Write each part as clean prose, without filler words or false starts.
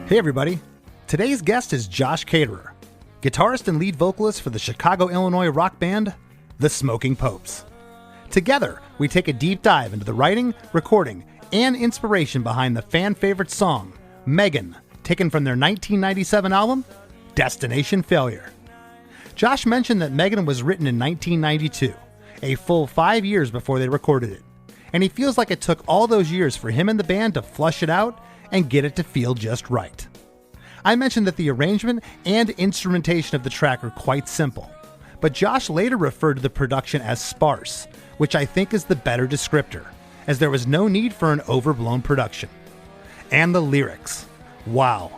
Hey everybody, today's guest is Josh Caterer, guitarist and lead vocalist for the Chicago, Illinois rock band, The Smoking Popes. Together, we take a deep dive into the writing, recording, and inspiration behind the fan-favorite song, Megan, taken from their 1997 album, Destination Failure. Josh mentioned that Megan was written in 1992, a full 5 years before they recorded it, and he feels like it took all those years for him and the band to flush it out and get it to feel just right. I mentioned that the arrangement and instrumentation of the track are quite simple, but Josh later referred to the production as sparse, which I think is the better descriptor, as there was no need for an overblown production. And the lyrics. Wow.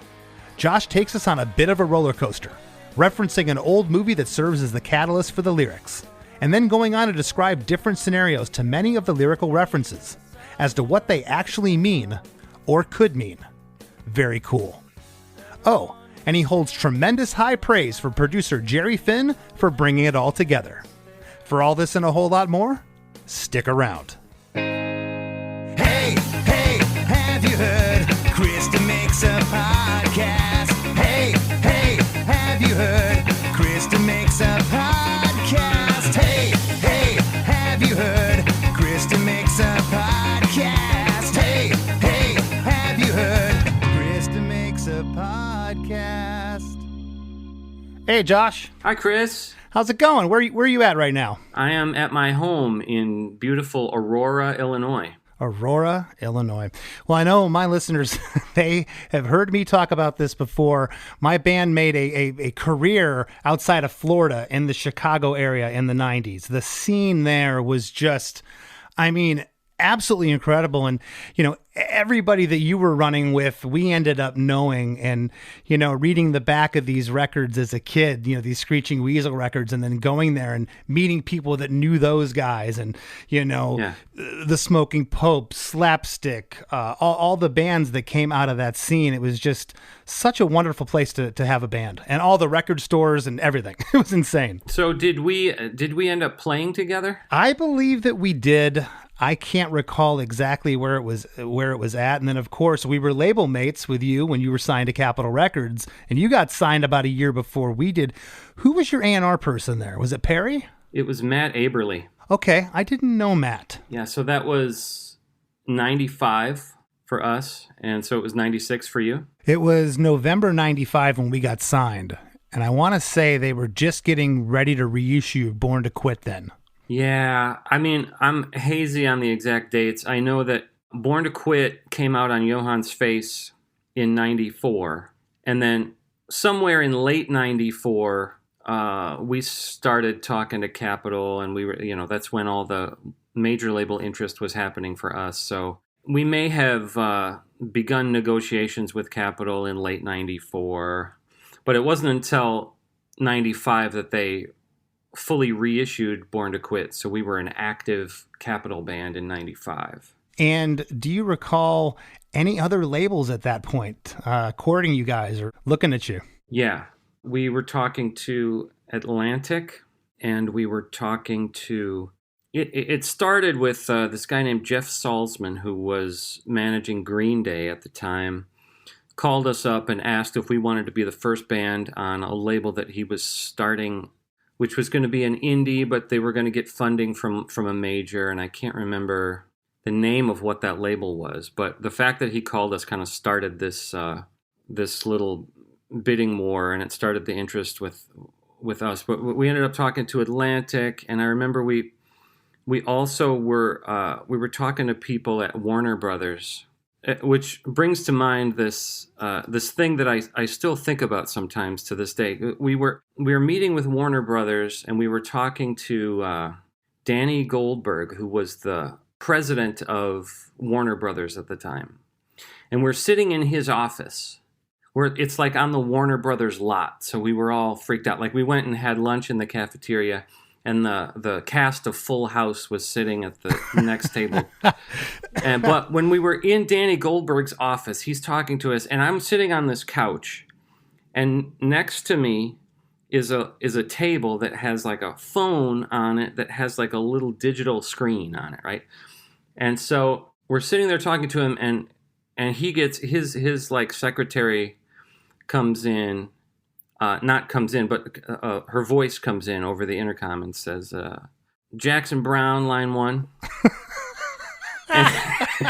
Josh takes us on a bit of a roller coaster, referencing an old movie that serves as the catalyst for the lyrics, and then going on to describe different scenarios to many of the lyrical references, as to what they actually mean, or could mean. Very cool. Oh, and he holds tremendous high praise for producer Jerry Finn for bringing it all together. For all this and a whole lot more, stick around. Hey, have you heard? Krista makes a podcast. Hey, have you heard? Krista makes a podcast. Hey, have you heard? Krista makes a podcast. Hey, have you heard? Krista makes a podcast. Hey, Josh. Hi, Chris. How's it going? Where are you at right now? I am at my home in beautiful Aurora, Illinois. Aurora, Illinois. Well, I know my listeners, they have heard me talk about this before. My band made a career outside of Florida in the Chicago area in the 90s. The scene there was just, absolutely incredible. And, everybody that you were running with, we ended up knowing and, reading the back of these records as a kid, these Screeching Weasel records, and then going there and meeting people that knew those guys and, the Smoking Popes, Slapstick, all the bands that came out of that scene. It was just such a wonderful place to have a band, and all the record stores and everything. It was insane. So did we end up playing together? I believe that we did. I can't recall exactly where it was at. And then, of course, we were label mates with you when you were signed to Capitol Records, and you got signed about a year before we did. Who was your A&R person there? Was it Perry? It was Matt Aberly. Okay, I didn't know Matt. Yeah, so that was 95 for us, and so it was 96 for you? It was November 95 when we got signed, and I want to say they were just getting ready to reissue Born to Quit then. Yeah, I'm hazy on the exact dates. I know that Born to Quit came out on Johann's Face in 94. And then somewhere in late 94, we started talking to Capitol, and we were, that's when all the major label interest was happening for us. So we may have begun negotiations with Capitol in late 94, but it wasn't until 95 that they fully reissued Born to Quit, so we were an active Capitol band in 95. And do you recall any other labels at that point courting you guys or looking at you? Yeah, we were talking to Atlantic, and we were talking to... It started with this guy named Jeff Salzman, who was managing Green Day at the time, called us up and asked if we wanted to be the first band on a label that he was starting, which was going to be an indie, but they were going to get funding from a major, and I can't remember the name of what that label was. But the fact that he called us kind of started this little bidding war, and it started the interest with us. But we ended up talking to Atlantic, and I remember we also were talking to people at Warner Brothers, which brings to mind this thing that I still think about sometimes to this day. We were meeting with Warner Brothers, and we were talking to Danny Goldberg, who was the president of Warner Brothers at the time. And we're sitting in his office, where it's like on the Warner Brothers lot. So we were all freaked out. Like, we went and had lunch in the cafeteria, and the cast of Full House was sitting at the next table. But when we were in Danny Goldberg's office, he's talking to us, and I'm sitting on this couch, and next to me is a table that has like a phone on it that has like a little digital screen on it, right? And so we're sitting there talking to him, and he gets his like secretary comes in, not comes in, but her voice comes in over the intercom and says, Jackson Brown, line 1.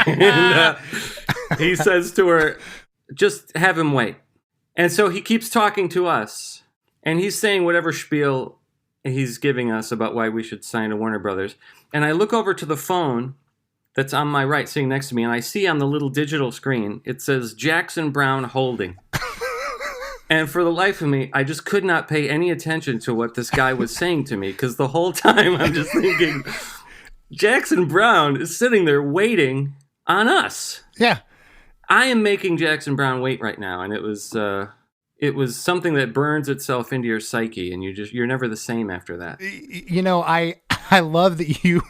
and he says to her, just have him wait. And so he keeps talking to us, and he's saying whatever spiel he's giving us about why we should sign to Warner Brothers. And I look over to the phone that's on my right, sitting next to me, and I see on the little digital screen, it says Jackson Brown holding. And for the life of me, I just could not pay any attention to what this guy was saying to me, because the whole time I'm just thinking, Jackson Brown is sitting there waiting on us. Yeah. I am making Jackson Brown wait right now, and it was something that burns itself into your psyche, and you're never the same after that. You know, I love that you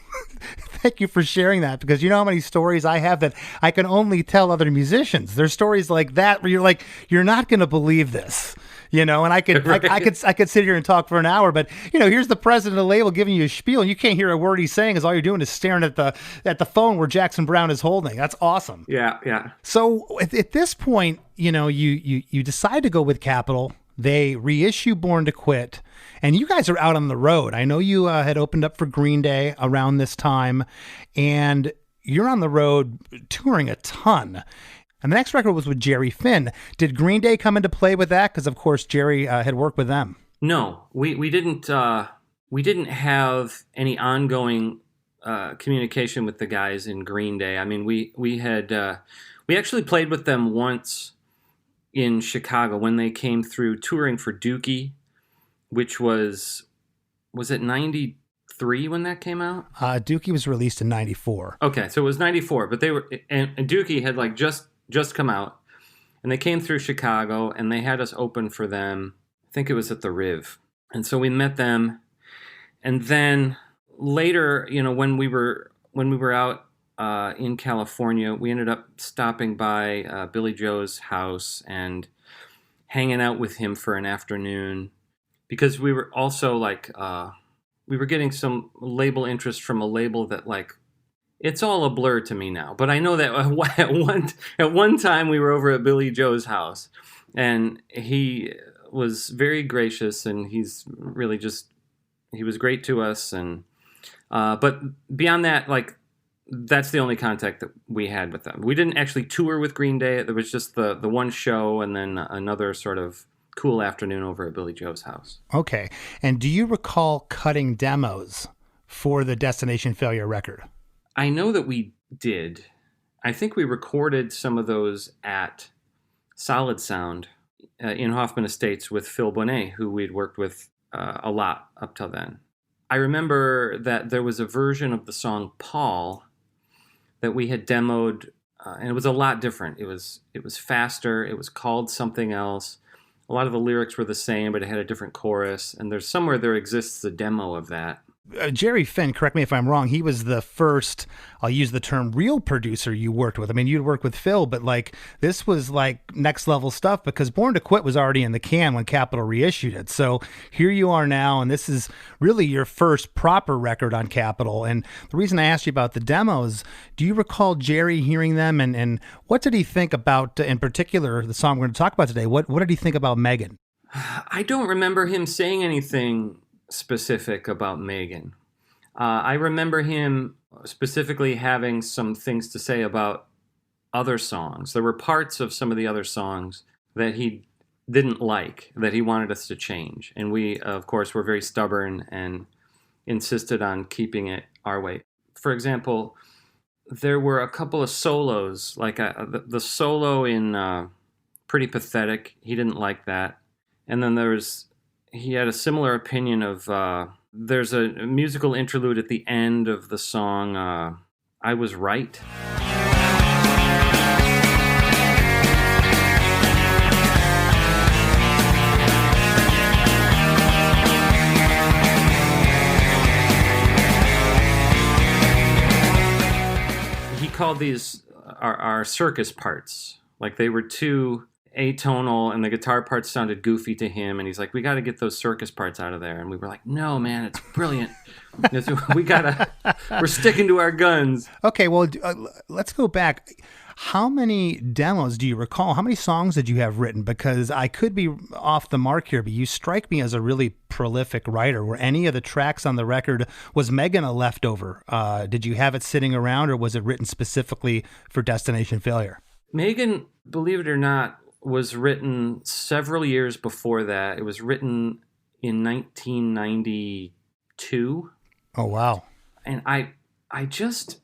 thank you for sharing that, because you know how many stories I have that I can only tell other musicians. There's stories like that where you're like, you're not going to believe this. You know, and I could sit here and talk for an hour, but you know, here's the president of the label giving you a spiel, and you can't hear a word he's saying, because all you're doing is staring at the phone where Jackson Brown is holding. That's awesome. Yeah. So at this point, you know, you decide to go with Capitol. They reissue Born to Quit, and you guys are out on the road. I know you had opened up for Green Day around this time, and you're on the road touring a ton. And the next record was with Jerry Finn. Did Green Day come into play with that? Because of course Jerry had worked with them. No, we didn't have any ongoing communication with the guys in Green Day. I mean, we actually played with them once in Chicago when they came through touring for Dookie, which was it 93 when that came out? Dookie was released in 94. Okay, so it was 94, but they were and Dookie had like just come out, and they came through Chicago, and they had us open for them. I think it was at the Riv. And so we met them, and then later, you know, when we were out in California, we ended up stopping by Billy Joe's house and hanging out with him for an afternoon, because we were also like we were getting some label interest from a label that, like, it's all a blur to me now. But I know that at one time we were over at Billy Joe's house, and he was very gracious, and he's really he was great to us. And but beyond that, like, that's the only contact that we had with them. We didn't actually tour with Green Day. There was just the one show, and then another sort of cool afternoon over at Billy Joe's house. Okay. And do you recall cutting demos for the Destination Failure record? I know that we did. I think we recorded some of those at Solid Sound in Hoffman Estates with Phil Bonet, who we'd worked with a lot up till then. I remember that there was a version of the song Paul that we had demoed, and it was a lot different. It was faster. It was called something else. A lot of the lyrics were the same, but it had a different chorus. And there's somewhere there exists a demo of that. Jerry Finn, correct me if I'm wrong, he was the first, I'll use the term, real producer you worked with. I mean, you'd worked with Phil, but like this was like next level stuff, because Born to Quit was already in the can when Capitol reissued it. So here you are now, and this is really your first proper record on Capitol. And the reason I asked you about the demos, do you recall Jerry hearing them, and what did he think about, in particular, the song we're going to talk about today? What did he think about Megan? I don't remember him saying anything specific about Megan. I remember him specifically having some things to say about other songs. There were parts of some of the other songs that he didn't like, that he wanted us to change. And we, of course, were very stubborn and insisted on keeping it our way. For example, there were a couple of solos, like the solo in Pretty Pathetic. He didn't like that. And then he had a similar opinion of, there's a musical interlude at the end of the song, I Was Right. He called these our circus parts. Like, they were too atonal, and the guitar parts sounded goofy to him, and he's like, we got to get those circus parts out of there. And we were like, no, man, it's brilliant. We're sticking to our guns. Okay, well, let's go back. How many demos do you recall? How many songs did you have written? Because I could be off the mark here, but you strike me as a really prolific writer. Were any of the tracks on the record, was Megan a leftover? Did you have it sitting around, or was it written specifically for Destination Failure? Megan, believe it or not, was written several years before that. It was written in 1992. Oh, wow. And I just,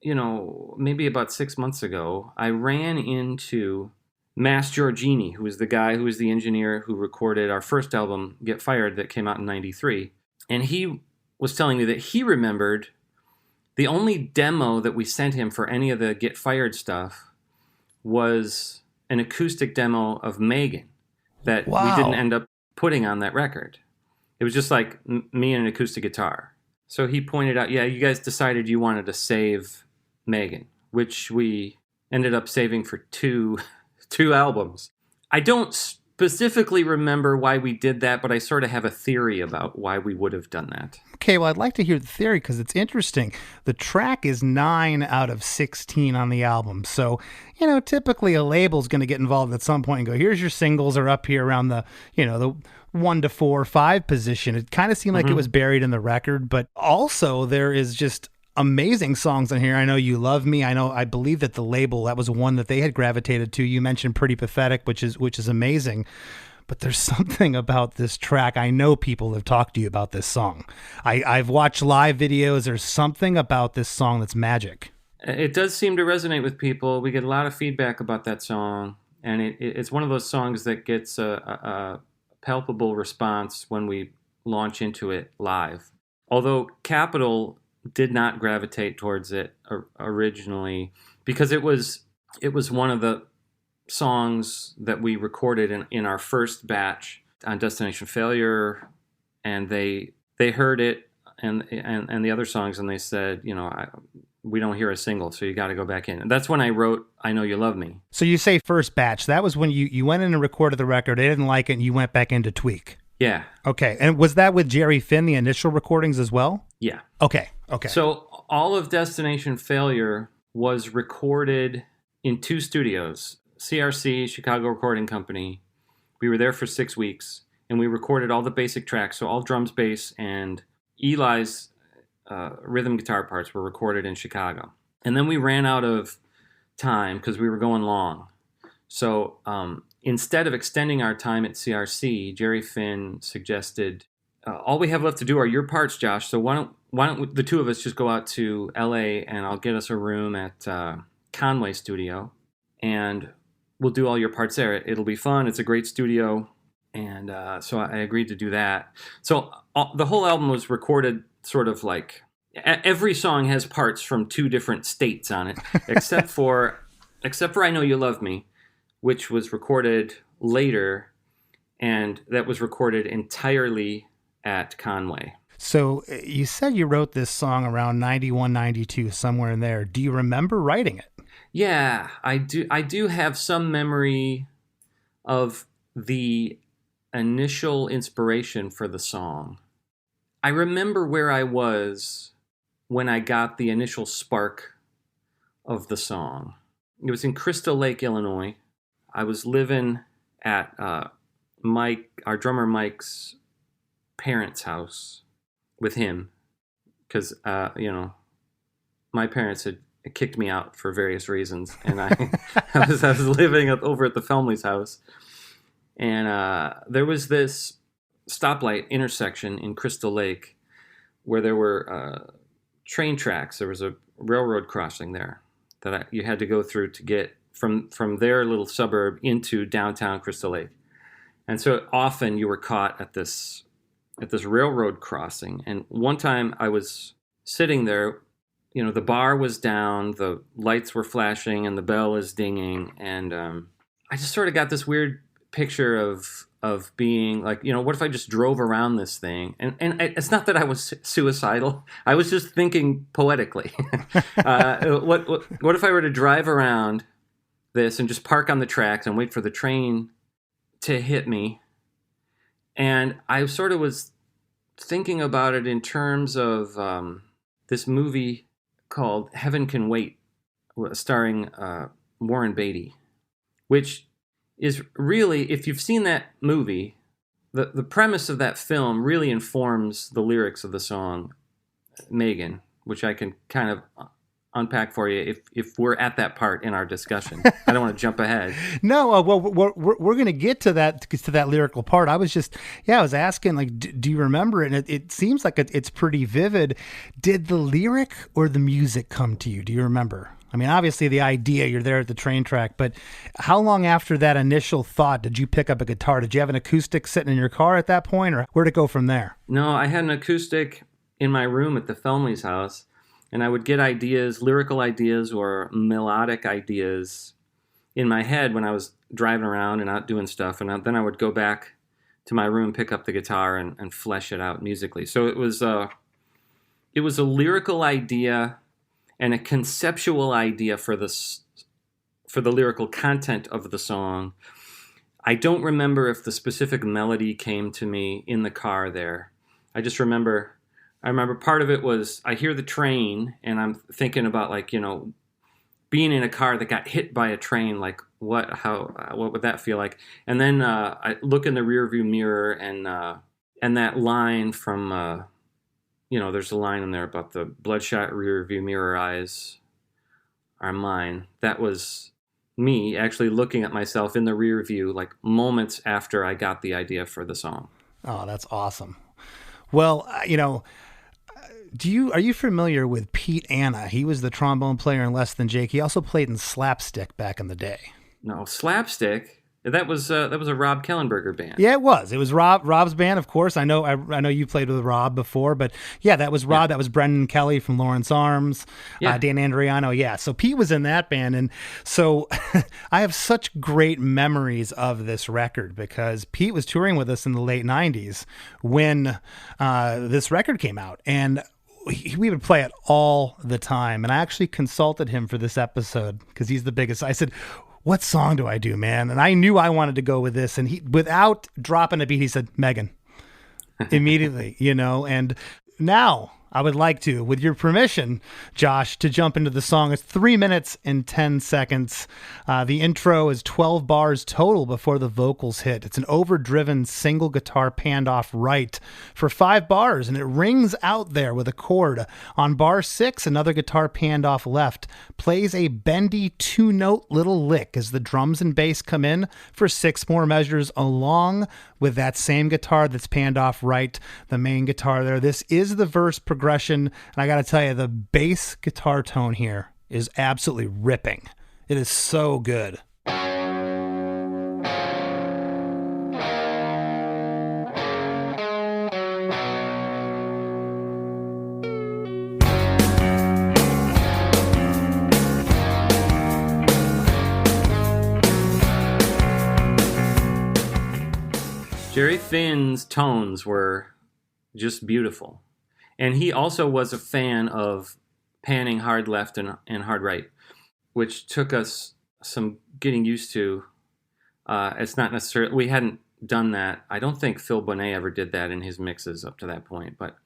maybe about 6 months ago, I ran into Mass Giorgini, who was the guy who was the engineer who recorded our first album, Get Fired, that came out in 93. And he was telling me that he remembered the only demo that we sent him for any of the Get Fired stuff was an acoustic demo of Megan that we didn't end up putting on that record. It was just like me and an acoustic guitar. So he pointed out, yeah, you guys decided you wanted to save Megan, which we ended up saving for two albums. I don't specifically remember why we did that, but I sort of have a theory about why we would have done that. Okay, well, I'd like to hear the theory because it's interesting. The track is 9 out of 16 on the album. So, typically a label's going to get involved at some point and go, here's your singles are up here around the 1 to 4, 5 position. It kind of seemed like it was buried in the record, but also there is just amazing songs on here. I Know You Love Me. I believe that the label, that was one that they had gravitated to. You mentioned Pretty Pathetic, which is amazing. But there's something about this track. I know people have talked to you about this song. I've watched live videos. There's something about this song that's magic. It does seem to resonate with people. We get a lot of feedback about that song. And it's one of those songs that gets a palpable response when we launch into it live. Although Capitol did not gravitate towards it originally because it was one of the songs that we recorded in our first batch on Destination Failure, and they heard it and the other songs, and they said, we don't hear a single, so you got to go back in. And that's when I wrote I Know You Love Me. So you say first batch. That was when you went in and recorded the record. They didn't like it, and you went back in to tweak. Yeah. Okay. And was that with Jerry Finn, the initial recordings as well? Yeah. Okay. So all of Destination Failure was recorded in 2 studios. CRC, Chicago Recording Company. We were there for 6 weeks, and we recorded all the basic tracks. So all drums, bass, and Eli's rhythm guitar parts were recorded in Chicago. And then we ran out of time because we were going long. So instead of extending our time at CRC, Jerry Finn suggested, all we have left to do are your parts, Josh. So why don't the two of us just go out to LA, and I'll get us a room at Conway Studio, and we'll do all your parts there. It'll be fun. It's a great studio. And so I agreed to do that. So the whole album was recorded sort of like, every song has parts from 2 different states on it, except for I Know You Love Me, which was recorded later, and that was recorded entirely at Conway. So you said you wrote this song around 91, 92, somewhere in there. Do you remember writing it? Yeah, I do have some memory of the initial inspiration for the song. I remember where I was when I got the initial spark of the song. It was in Crystal Lake, Illinois. I was living at our drummer Mike's parents' house with him because, my parents had kicked me out for various reasons, and I was living over at the Felmley's house, and there was this stoplight intersection in Crystal Lake where there were train tracks. There was a railroad crossing there that you had to go through to get from their little suburb into downtown Crystal Lake, and so often you were caught at this railroad crossing. And one time I was sitting there. The bar was down, the lights were flashing, and the bell is dinging. And I just sort of got this weird picture of being like, what if I just drove around this thing? And it's not that I was suicidal. I was just thinking poetically. What if I were to drive around this and just park on the tracks and wait for the train to hit me. And I sort of was thinking about it in terms of this movie called Heaven Can Wait, starring Warren Beatty, which is really, if you've seen that movie, the premise of that film really informs the lyrics of the song Megan, which I can kind of unpack for you if we're at that part in our discussion. I don't want to jump ahead. No, well, we're going to get to that lyrical part. I was asking, like, do you remember it? And it seems like it's pretty vivid. Did the lyric or the music come to you? Do you remember? I mean, obviously the idea, you're there at the train track, but how long after that initial thought did you pick up a guitar? Did you have an acoustic sitting in your car at that point, or where'd it go from there? No, I had an acoustic in my room at the Felmley's house. And I would get ideas, lyrical ideas or melodic ideas in my head when I was driving around and out doing stuff. And then I would go back to my room, pick up the guitar, and flesh it out musically. So it was a lyrical idea and a conceptual idea for the lyrical content of the song. I don't remember if the specific melody came to me in the car there. I remember part of it was I hear the train and I'm thinking about, like, you know, being in a car that got hit by a train, like what would that feel like? And then I look in the rearview mirror and that line from, there's a line in there about the bloodshot rearview mirror eyes are mine. That was me actually looking at myself in the rearview, like moments after I got the idea for the song. Oh, that's awesome. Well, are you familiar with Pete Anna? He was the trombone player in Less Than Jake. He also played in Slapstick back in the day. No, Slapstick. That was a Rob Kellenberger band. Yeah, it was. It was Rob's band, of course. I know you played with Rob before, but yeah, that was Rob. Yeah. That was Brendan Kelly from Lawrence Arms. Yeah. Dan Andriano. Yeah, so Pete was in that band, and so I have such great memories of this record because Pete was touring with us in the late '90s when this record came out, and we would play it all the time. And I actually consulted him for this episode because he's the biggest. I said, what song do I do, man? And I knew I wanted to go with this. And he, without dropping a beat, he said, Megan, immediately, and now I would like to, with your permission, Josh, to jump into the song. It's 3 minutes and 10 seconds. The intro is 12 bars total before the vocals hit. It's an overdriven single guitar panned off right for 5 bars, and it rings out there with a chord. On bar 6, another guitar panned off left plays a bendy 2-note little lick as the drums and bass come in for 6 more measures along with that same guitar that's panned off right, the main guitar there. This is the verse progression, and I got to tell you, the bass guitar tone here is absolutely ripping. It is so good. Jerry Finn's tones were just beautiful. And he also was a fan of panning hard left and hard right, which took us some getting used to. It's not necessarily, we hadn't done that. I don't think Phil Bonet ever did that in his mixes up to that point, but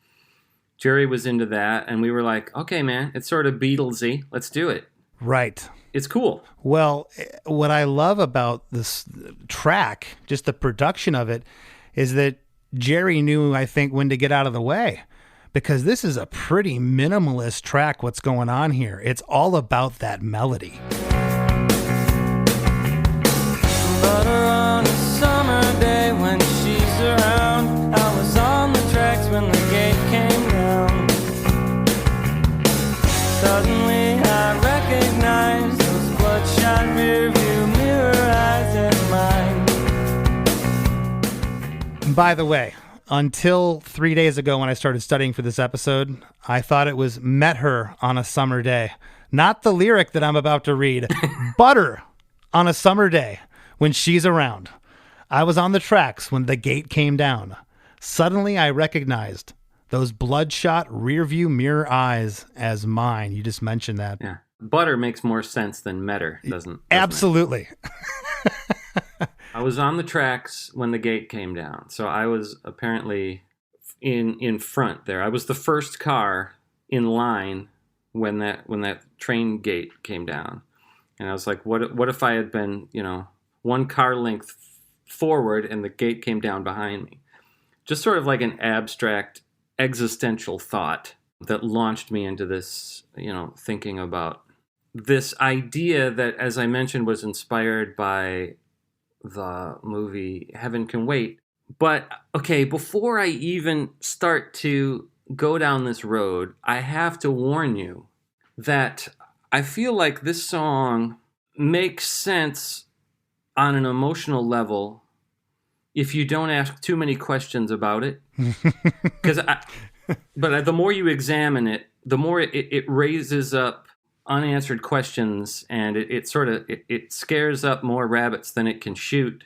Jerry was into that, and we were like, okay, man, it's sort of Beatlesy. Let's do it. Right. It's cool. Well, what I love about this track, just the production of it, is that Jerry knew, I think, when to get out of the way, because this is a pretty minimalist track, what's going on here. It's all about that melody. Butter on a summer day when she's around. I was on the tracks when the gate came down. Suddenly I recognized those bloodshot rearview mirror eyes in mine. By the way, until 3 days ago when I started studying for this episode, I thought it was met her on a summer day. Not the lyric that I'm about to read. Butter on a summer day when she's around. I was on the tracks when the gate came down. Suddenly I recognized those bloodshot rearview mirror eyes as mine. You just mentioned that. Yeah. butter makes more sense than metter, doesn't Absolutely. I was on the tracks when the gate came down. So I was apparently in front there. I was the first car in line when that train gate came down. And I was like, what if I had been, one car length forward and the gate came down behind me? Just sort of like an abstract existential thought that launched me into this, thinking about this idea that, as I mentioned, was inspired by the movie Heaven Can Wait. But, okay, before I even start to go down this road, I have to warn you that I feel like this song makes sense on an emotional level if you don't ask too many questions about it. But the more you examine it, the more it raises up unanswered questions, and it scares up more rabbits than it can shoot.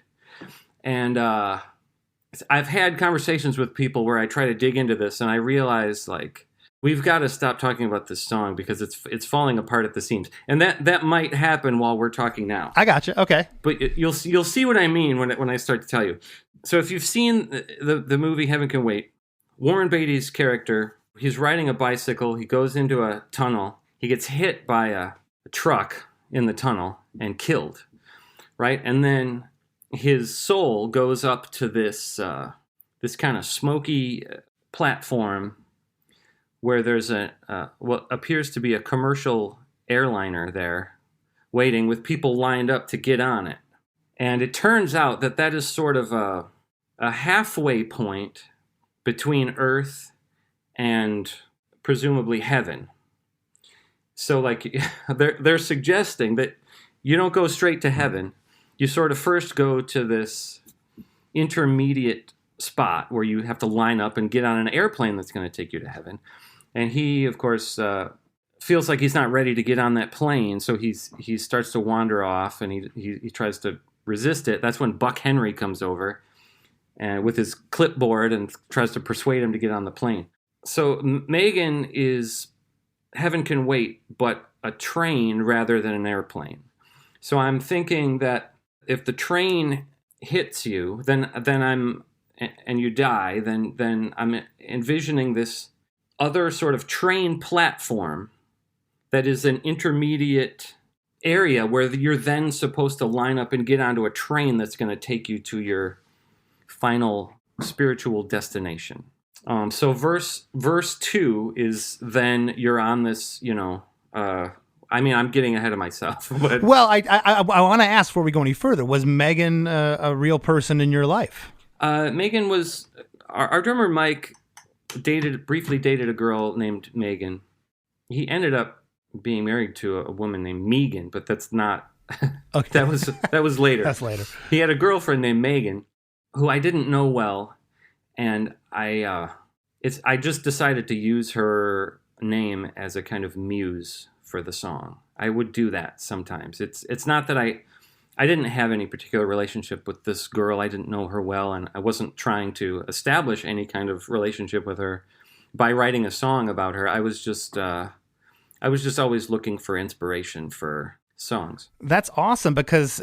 And I've had conversations with people where I try to dig into this, and I realize, like, we've got to stop talking about this song because it's falling apart at the seams. And that might happen while we're talking now. I gotcha. Okay. But you'll see what I mean when I start to tell you. So if you've seen the movie Heaven Can Wait, Warren Beatty's character, he's riding a bicycle. He goes into a tunnel. He gets hit by a truck in the tunnel and killed, right? And then his soul goes up to this kind of smoky platform where there's what appears to be a commercial airliner there waiting with people lined up to get on it. And it turns out that is sort of a halfway point between Earth and presumably heaven. So, like, they're suggesting that you don't go straight to heaven. You sort of first go to this intermediate spot where you have to line up and get on an airplane that's going to take you to heaven. And he, of course, feels like he's not ready to get on that plane, so he starts to wander off, and he tries to resist it. That's when Buck Henry comes over and with his clipboard and tries to persuade him to get on the plane. So Megan is Heaven Can Wait, but a train rather than an airplane. So I'm thinking that if the train hits you, then I'm and you die, then I'm envisioning this other sort of train platform that is an intermediate area where you're then supposed to line up and get onto a train that's going to take you to your final spiritual destination. So verse 2 is then you're on this, I'm getting ahead of myself. But well, I want to ask before we go any further, was Megan a real person in your life? Megan was, our drummer Mike briefly dated a girl named Megan. He ended up being married to a woman named Megan, but that's not, okay. that was later. That's later. He had a girlfriend named Megan who I didn't know well. And I just decided to use her name as a kind of muse for the song. I would do that sometimes. It's not that I didn't have any particular relationship with this girl. I didn't know her well, and I wasn't trying to establish any kind of relationship with her by writing a song about her. I was just always looking for inspiration for songs. That's awesome, because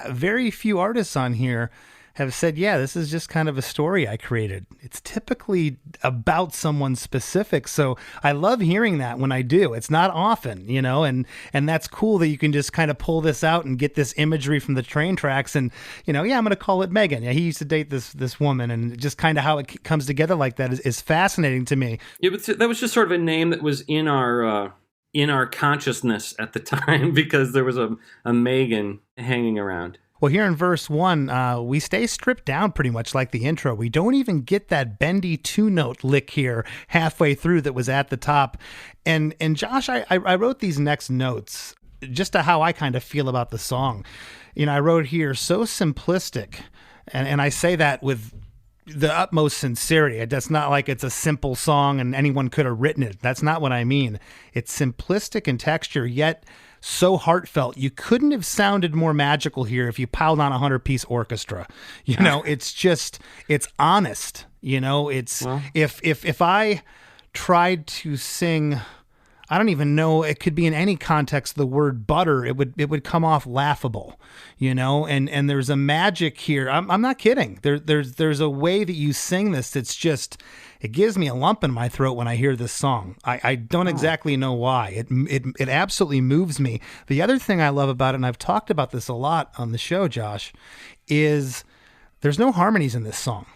very few artists on here have said, yeah, this is just kind of a story I created. It's typically about someone specific. So I love hearing that when I do. It's not often, and that's cool that you can just kind of pull this out and get this imagery from the train tracks and, I'm going to call it Megan. Yeah, he used to date this woman, and just kind of how it comes together like that is fascinating to me. Yeah, but that was just sort of a name that was in our consciousness at the time because there was a Megan hanging around. Well, here in verse 1, we stay stripped down pretty much like the intro. We don't even get that bendy 2-note lick here halfway through that was at the top. And Josh, I wrote these next notes just to how I kind of feel about the song. I wrote here, so simplistic. And I say that with the utmost sincerity. That's not like it's a simple song and anyone could have written it. That's not what I mean. It's simplistic in texture, yet so heartfelt. You couldn't have sounded more magical here if you piled on a 100-piece orchestra. It's honest. It's well, if I tried to sing I don't even know, it could be in any context, the word butter, it would come off laughable, and there's a magic here. I'm not kidding. There's a way that you sing this that's just, it gives me a lump in my throat when I hear this song. I don't exactly know why. It absolutely moves me. The other thing I love about it, and I've talked about this a lot on the show, Josh, is there's no harmonies in this song.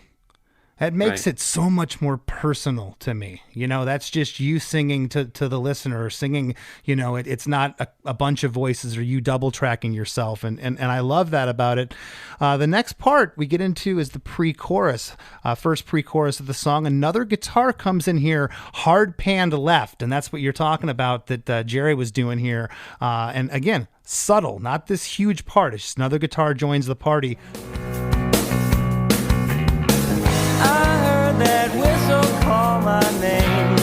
That makes it so much more personal to me. That's just you singing to the listener, singing, it's not a bunch of voices or you double tracking yourself. And I love that about it. The next part we get into is the pre-chorus, first pre-chorus of the song. Another guitar comes in here, hard panned left. And that's what you're talking about that Jerry was doing here. And again, subtle, not this huge part. It's just another guitar joins the party. That whistle call my name.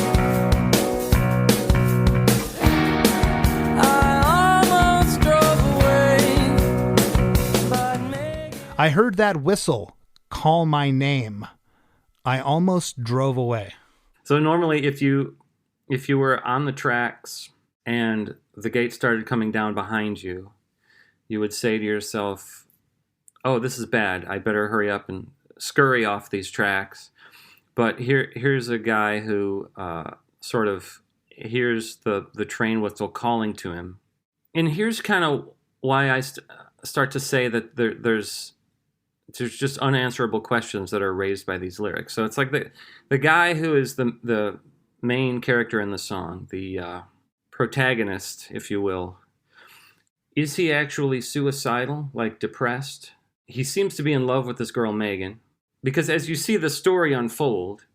I almost drove away, but I heard that whistle call my name. I almost drove away. So normally if you were on the tracks and the gate started coming down behind you, you would say to yourself, oh, this is bad. I better hurry up and scurry off these tracks. But here's a guy who sort of hears the train whistle calling to him. And here's kind of why I start to say that there's just unanswerable questions that are raised by these lyrics. So it's like the guy who is the main character in the song, the protagonist, if you will, is he actually suicidal, like depressed? He seems to be in love with this girl, Megan. Because as you see the story unfold,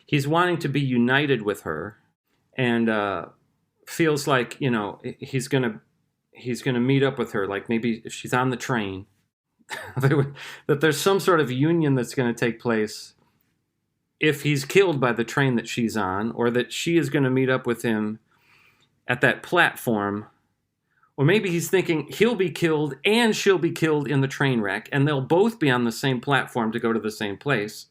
he's wanting to be united with her, and feels like he's gonna meet up with her. Like maybe if she's on the train, that there's some sort of union that's going to take place if he's killed by the train that she's on, or that she is going to meet up with him at that platform. Or maybe he's thinking he'll be killed and she'll be killed in the train wreck, and they'll both be on the same platform to go to the same place.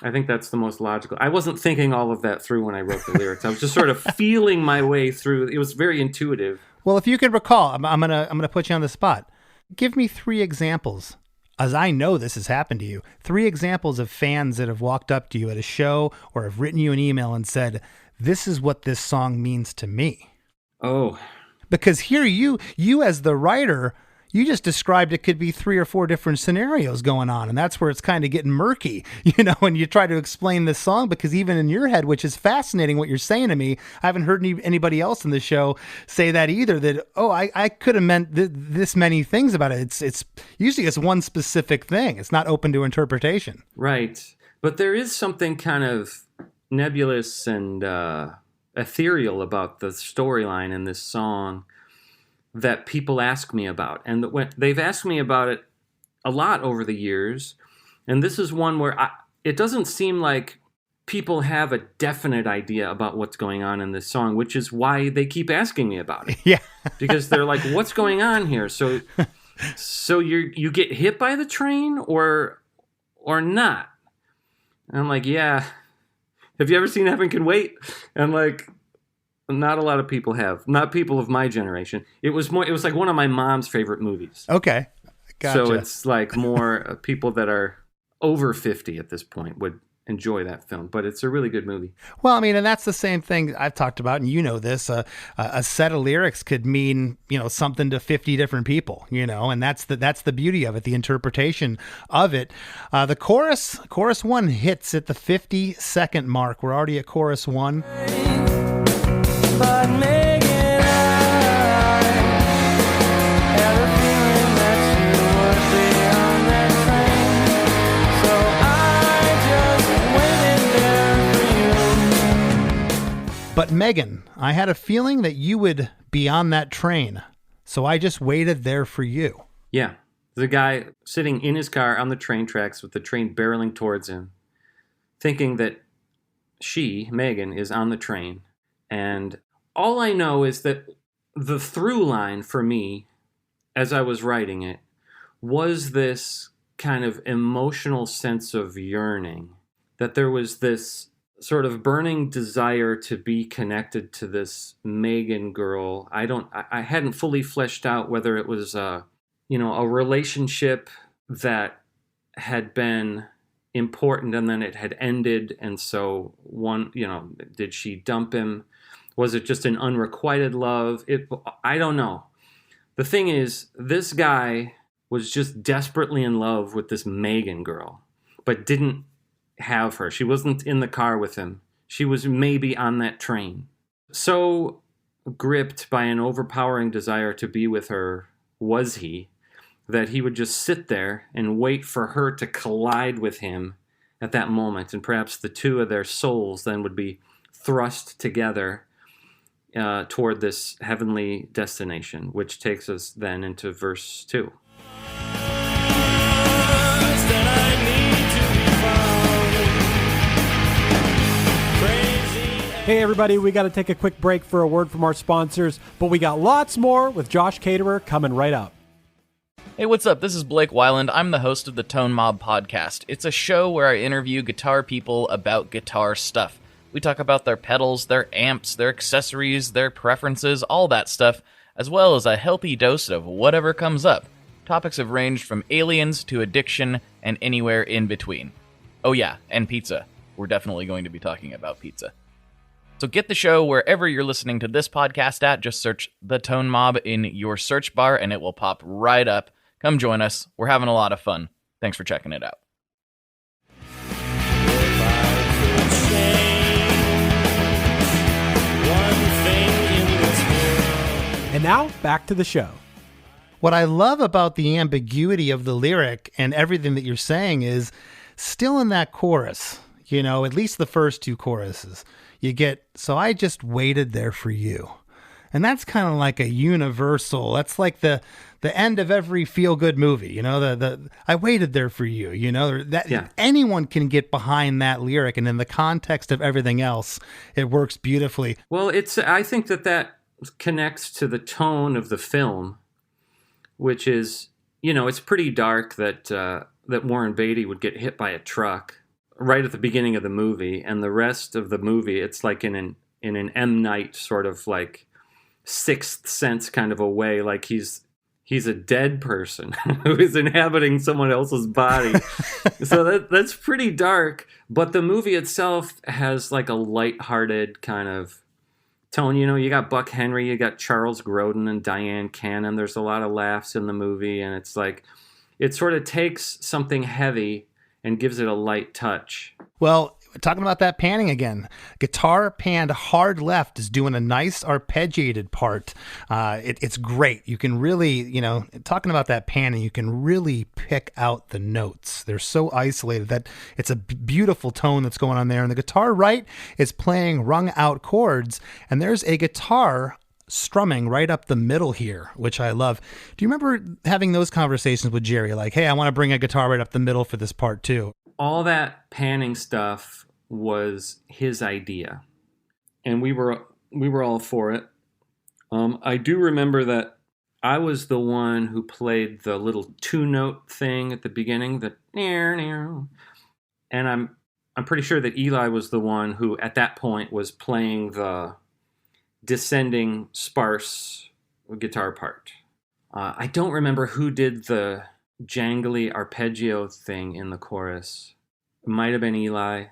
I think that's the most logical. I wasn't thinking all of that through when I wrote the lyrics. I was just sort of feeling my way through. It was very intuitive. Well, if you could recall, I'm gonna put you on the spot. Give me 3 examples, as I know this has happened to you. 3 examples of fans that have walked up to you at a show or have written you an email and said, "This is what this song means to me." Oh. Because here you as the writer, you just described it could be 3 or 4 different scenarios going on. And that's where it's kind of getting murky, when you try to explain this song, because even in your head, which is fascinating what you're saying to me, I haven't heard anybody else in the show say that either, that, oh, I could have meant this many things about it. It's usually it's one specific thing. It's not open to interpretation. Right. But there is something kind of nebulous and ethereal about the storyline in this song that people ask me about, and they've asked me about it a lot over the years. And this is one where it doesn't seem like people have a definite idea about what's going on in this song, which is why they keep asking me about it. Yeah. Because they're like, what's going on here? So you get hit by the train or not? And I'm like, yeah. Have you ever seen Heaven Can Wait? And like, not a lot of people have. Not people of my generation. It was like one of my mom's favorite movies. Okay. Gotcha. So it's like more people that are over 50 at this point would enjoy that film, but it's a really good movie. Well, I mean, and that's the same thing I've talked about, and this, a set of lyrics could mean, something to 50 different people, and that's the beauty of it, the interpretation of it. The chorus 1 hits at the 50-second mark. We're already at chorus 1. But Megan, I had a feeling that you would be on that train, so I just waited there for you. But Megan, I had a feeling that you would be on that train, so I just waited there for you. Yeah. The guy sitting in his car on the train tracks with the train barreling towards him, thinking that she, Megan, is on the train. And all I know is that the through line for me, as I was writing it, was this kind of emotional sense of yearning. That there was this sort of burning desire to be connected to this Megan girl. I hadn't fully fleshed out whether it was a relationship that had been important and then it had ended, and so did she dump him? Was it just an unrequited love? I don't know. The thing is, this guy was just desperately in love with this Megan girl, but didn't have her. She wasn't in the car with him. She was maybe on that train. So gripped by an overpowering desire to be with her was he, that he would just sit there and wait for her to collide with him at that moment, and perhaps the two of their souls then would be thrust together toward this heavenly destination, which takes us then into verse 2. Hey everybody, we got to take a quick break for a word from our sponsors, but we got lots more with Josh Caterer coming right up. Hey, what's up? This is Blake Weiland. I'm the host of the Tone Mob podcast. It's a show where I interview guitar people about guitar stuff. We talk about their pedals, their amps, their accessories, their preferences, all that stuff, as well as a healthy dose of whatever comes up. Topics have ranged from aliens to addiction and anywhere in between. Oh yeah, and pizza. We're definitely going to be talking about pizza. So get the show wherever you're listening to this podcast at. Just search The Tone Mob in your search bar and it will pop right up. Come join us. We're having a lot of fun. Thanks for checking it out. And now, back to the show. What I love about the ambiguity of the lyric and everything that you're saying is still in that chorus, at least the first two choruses, you get, so I just waited there for you. And that's kind of like a universal, that's like the end of every feel-good movie, I waited there for you, anyone can get behind that lyric, and in the context of everything else, it works beautifully. Well, I think that connects to the tone of the film, which is, it's pretty dark that Warren Beatty would get hit by a truck right at the beginning of the movie, and the rest of the movie, it's like in an M. Night sort of like Sixth Sense kind of a way, like he's a dead person who is inhabiting someone else's body. So that's pretty dark, but the movie itself has like a lighthearted kind of tone. You got Buck Henry, you got Charles Grodin and Diane Cannon. There's a lot of laughs in the movie, and it's like it sort of takes something heavy and gives it a light touch. Well, talking about that panning again, guitar panned hard left is doing a nice arpeggiated part. It's great. You can really, talking about that panning, you can really pick out the notes. They're so isolated that it's a beautiful tone that's going on there. And the guitar right is playing rung out chords, and there's a guitar strumming right up the middle here, which I love. Do you remember having those conversations with Jerry? Like, hey, I want to bring a guitar right up the middle for this part too. All that panning stuff was his idea, and we were all for it. I do remember that I was the one who played the little 2-note thing at the beginning, the near, and I'm pretty sure that Eli was the one who at that point was playing the descending sparse guitar part. I don't remember who did the jangly arpeggio thing in the chorus. It might have been Eli.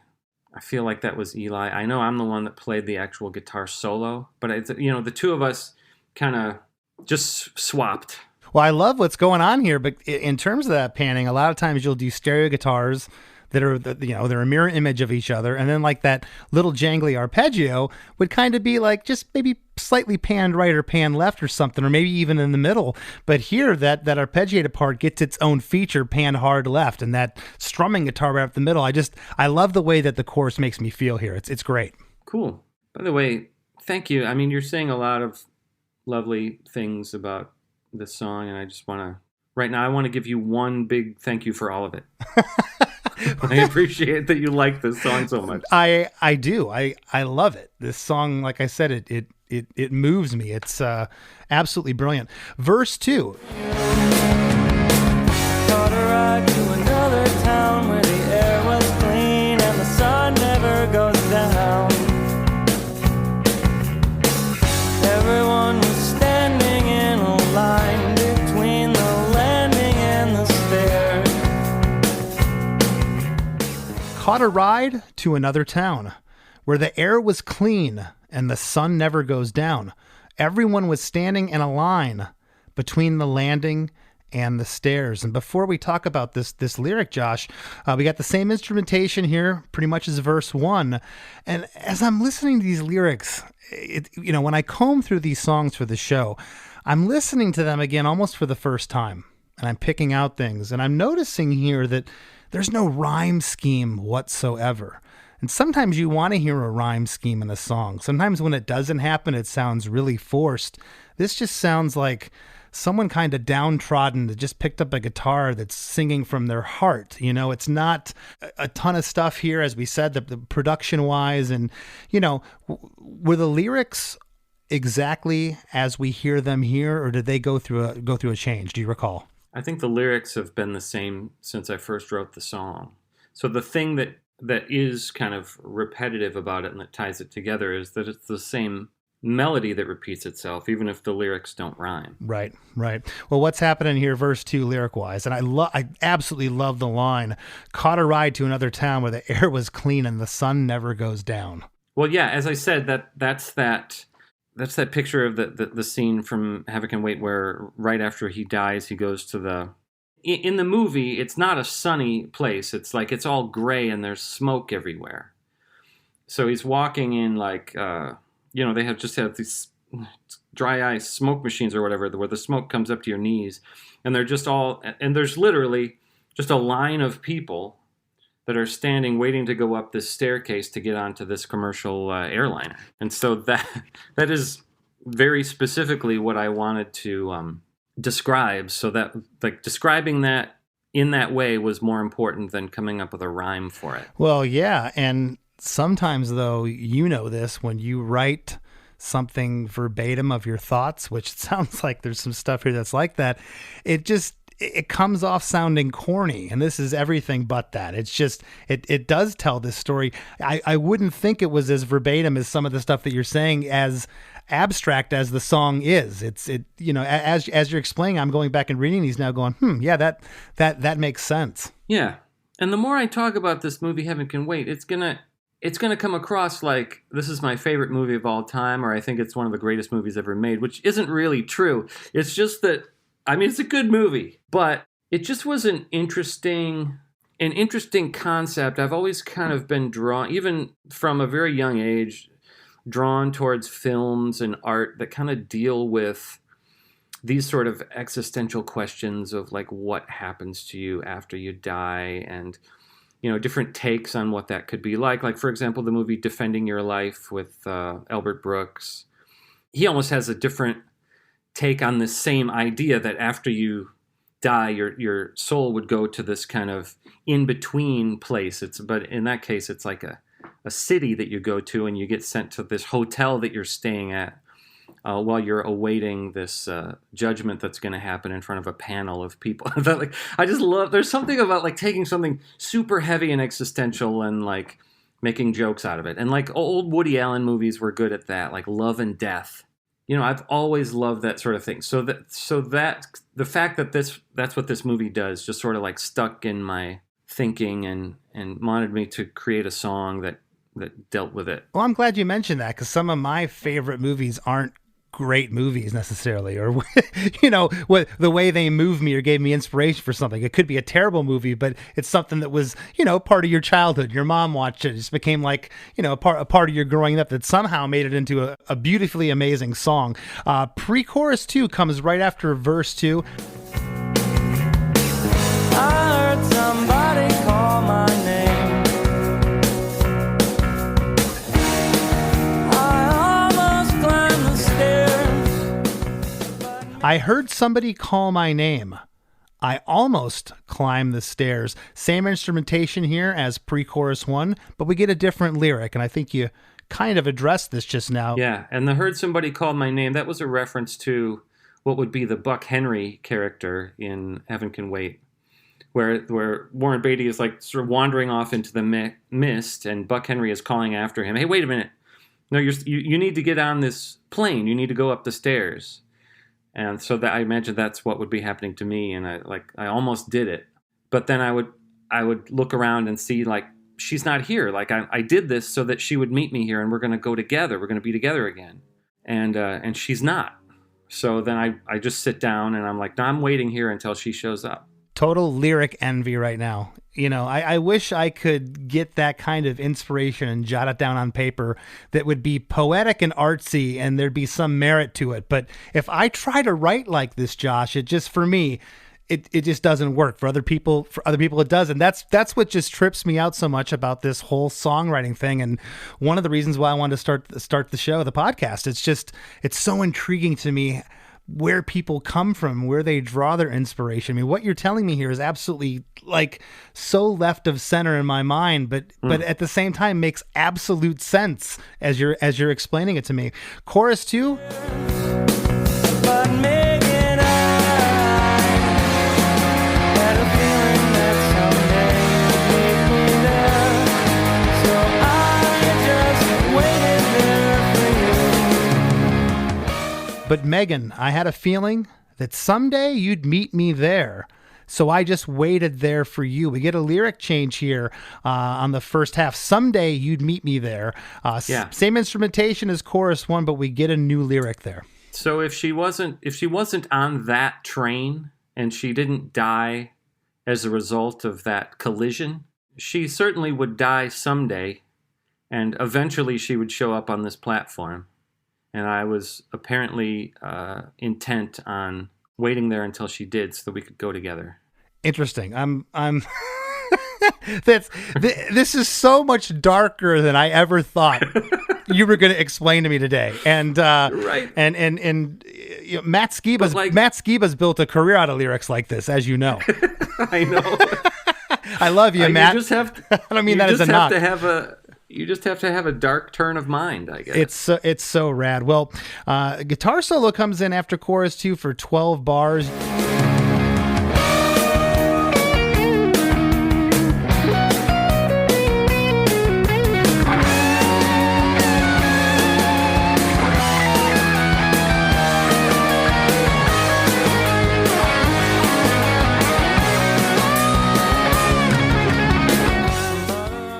I feel like that was Eli. I know I'm the one that played the actual guitar solo, but the two of us kind of just swapped. Well, I love what's going on here, but in terms of that panning, a lot of times you'll do stereo guitars that are, they're a mirror image of each other. And then like that little jangly arpeggio would kind of be like just maybe slightly panned right or panned left or something, or maybe even in the middle. But here that arpeggiated part gets its own feature, panned hard left, and that strumming guitar right up the middle. I love the way that the chorus makes me feel here. It's great. Cool. By the way, thank you. I mean, you're saying a lot of lovely things about this song, and I just right now I want to give you one big thank you for all of it. I appreciate that you like this song so much. I do. I love it. This song, like I said, it moves me. It's absolutely brilliant. Verse 2. Caught a ride to another town where the air was clean and the sun never goes down. Caught a ride to another town where the air was clean and the sun never goes down. Everyone was standing in a line between the landing and the stairs. And before we talk about this lyric, Josh, we got the same instrumentation here, pretty much as verse 1. And as I'm listening to these lyrics, when I comb through these songs for the show, I'm listening to them again almost for the first time. And I'm picking out things. And I'm noticing here that there's no rhyme scheme whatsoever. And sometimes you want to hear a rhyme scheme in a song. Sometimes when it doesn't happen, it sounds really forced. This just sounds like someone kind of downtrodden that just picked up a guitar that's singing from their heart. It's not a ton of stuff here, as we said, the production wise. And, were the lyrics exactly as we hear them here, or did they go through a change? Do you recall? I think the lyrics have been the same since I first wrote the song. So the thing that is kind of repetitive about it and that ties it together is that it's the same melody that repeats itself, even if the lyrics don't rhyme. Right. Well, what's happening here, verse 2, lyric-wise? And I absolutely love the line, caught a ride to another town where the air was clean and the sun never goes down. Well, yeah, as I said, that's that picture of the scene from Heaven Can Wait where right after he dies, he goes to in the movie, it's not a sunny place. It's like it's all gray and there's smoke everywhere. So he's walking in like, they have these dry ice smoke machines or whatever, where the smoke comes up to your knees. And they're just and there's literally just a line of people that are standing waiting to go up this staircase to get onto this commercial airliner. And so that is very specifically what I wanted to describe, so that describing that in that way was more important than coming up with a rhyme for it. Well, yeah, and sometimes though, this when you write something verbatim of your thoughts, which it sounds like there's some stuff here that's like that, it comes off sounding corny, and this is everything but that. It's just it does tell this story. I wouldn't think it was as verbatim as some of the stuff that you're saying, as abstract as the song is. As you're explaining, I'm going back and reading these now going, yeah, that makes sense. Yeah. And the more I talk about this movie Heaven Can Wait, it's gonna come across like this is my favorite movie of all time, or I think it's one of the greatest movies ever made, which isn't really true. It's just that, it's a good movie, but it just was an interesting concept. I've always kind of been drawn, even from a very young age, drawn towards films and art that kind of deal with these sort of existential questions of like what happens to you after you die, and different takes on what that could be like. Like, for example, the movie Defending Your Life with Albert Brooks. He almost has a different take on this same idea that after you die, your soul would go to this kind of in-between place. But in that case, it's like a city that you go to, and you get sent to this hotel that you're staying at while you're awaiting this judgment that's going to happen in front of a panel of people. I just love, there's something about like taking something super heavy and existential and like making jokes out of it. And like old Woody Allen movies were good at that, like Love and Death. I've always loved that sort of thing. So that the fact that that's what this movie does just sort of like stuck in my thinking and wanted me to create a song that dealt with it. Well, I'm glad you mentioned that, because some of my favorite movies aren't great movies necessarily, or what the way they move me or gave me inspiration for something. It could be a terrible movie, but it's something that was part of your childhood. Your mom watched it. It just became like a part of your growing up that somehow made it into a beautifully amazing song. Pre-chorus 2 comes right after verse 2. I heard somebody call my name. I heard somebody call my name. I almost climbed the stairs. Same instrumentation here as pre-chorus 1, but we get a different lyric, and I think you kind of addressed this just now. Yeah, and the heard somebody call my name, that was a reference to what would be the Buck Henry character in Heaven Can Wait, where Warren Beatty is like sort of wandering off into the mist, and Buck Henry is calling after him, hey, wait a minute. No, you need to get on this plane. You need to go up the stairs. And so that I imagine that's what would be happening to me, and I almost did it. But then I would look around and see like she's not here. Like I did this so that she would meet me here and we're going to go together. We're going to be together again. And she's not. So then I just sit down and I'm like, no, I'm waiting here until she shows up. Total lyric envy right now. You know, I wish I could get that kind of inspiration and jot it down on paper that would be poetic and artsy and there'd be some merit to it. But if I try to write like this, Josh, it just, for me, it just doesn't work. For other people it does. And that's what just trips me out so much about this whole songwriting thing. And one of the reasons why I wanted to start the show, the podcast, it's so intriguing to me where people come from, where they draw their inspiration. I mean, what you're telling me here is absolutely like so left of center in my mind, but at the same time makes absolute sense as you're explaining it to me. Chorus 2. But Meg and I had a feeling that someday you'd meet me there. So I just waited there for you. But Megan, I had a feeling that someday you'd meet me there. So I just waited there for you. We get a lyric change here on the first half. Someday you'd meet me there. Same instrumentation as chorus 1, but we get a new lyric there. So if she wasn't on that train and she didn't die as a result of that collision, she certainly would die someday, and eventually she would show up on this platform. And I was apparently intent on waiting there until she did, so that we could go together. Interesting. I'm this is so much darker than I ever thought you were going to explain to me today. And right. And you know, Matt Skiba's built a career out of lyrics like this, as you know. I know. I love you, Matt. You just have to, I don't mean that as a knock. You just have to have a dark turn of mind, I guess. It's so rad. Well, guitar solo comes in after chorus 2 for 12 bars.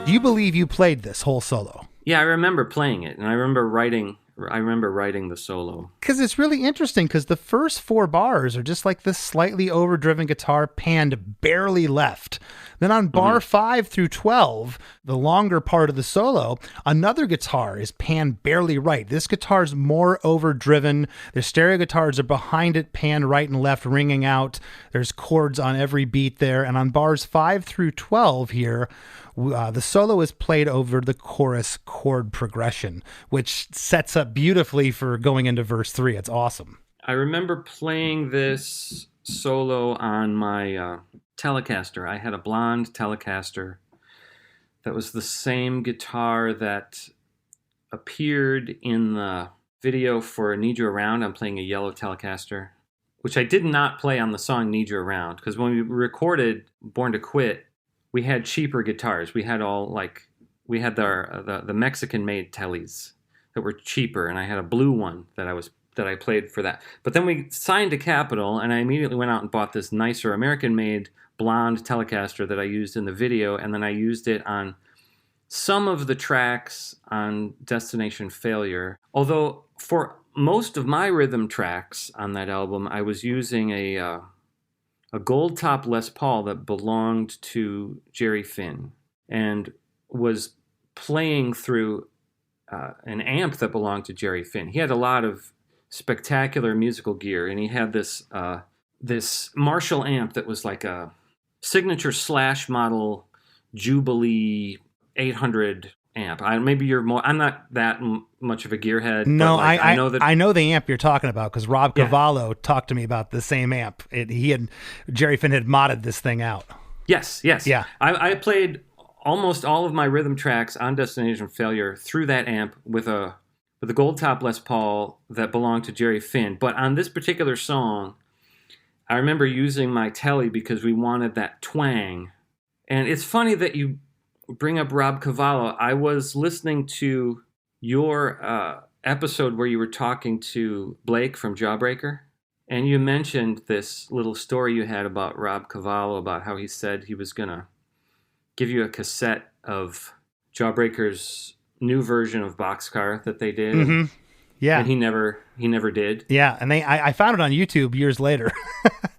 Do you believe you played this whole solo? Yeah, I remember playing it, and I remember writing the solo. Because it's really interesting, because the first 4 bars are just like this slightly overdriven guitar panned barely left. Then on bar 5 through 12, the longer part of the solo, another guitar is panned barely right. This guitar's more overdriven. The stereo guitars are behind it, panned right and left, ringing out. There's chords on every beat there. And on bars 5 through 12 here, the solo is played over the chorus chord progression, which sets up beautifully for going into verse 3. It's awesome. I remember playing this solo on my Telecaster. I had a blonde Telecaster that was the same guitar that appeared in the video for Need You Around. I'm playing a yellow Telecaster, which I did not play on the song Need You Around, because when we recorded Born to Quit, we had cheaper guitars. We had the Mexican-made Teles that were cheaper, and I had a blue one that I played for that. But then we signed to Capitol, and I immediately went out and bought this nicer American-made blonde Telecaster that I used in the video, and then I used it on some of the tracks on Destination Failure. Although for most of my rhythm tracks on that album, I was using a gold top Les Paul that belonged to Jerry Finn and was playing through an amp that belonged to Jerry Finn. He had a lot of spectacular musical gear, and he had this Marshall amp that was like a signature Slash model Jubilee 800 amp. I'm not that much of a gearhead. No, but I know that I know the amp you're talking about, because Rob Cavallo talked to me about the same amp. Jerry Finn had modded this thing out. Yes. Yeah. I played almost all of my rhythm tracks on Destination Failure through that amp with a gold top Les Paul that belonged to Jerry Finn. But on this particular song, I remember using my Tele because we wanted that twang. And it's funny that you bring up Rob Cavallo. I was listening to your episode where you were talking to Blake from Jawbreaker, and you mentioned this little story you had about Rob Cavallo, about how he said he was going to give you a cassette of Jawbreaker's new version of Boxcar that they did. Mm-hmm. Yeah. And he never did. Yeah, and I found it on YouTube years later.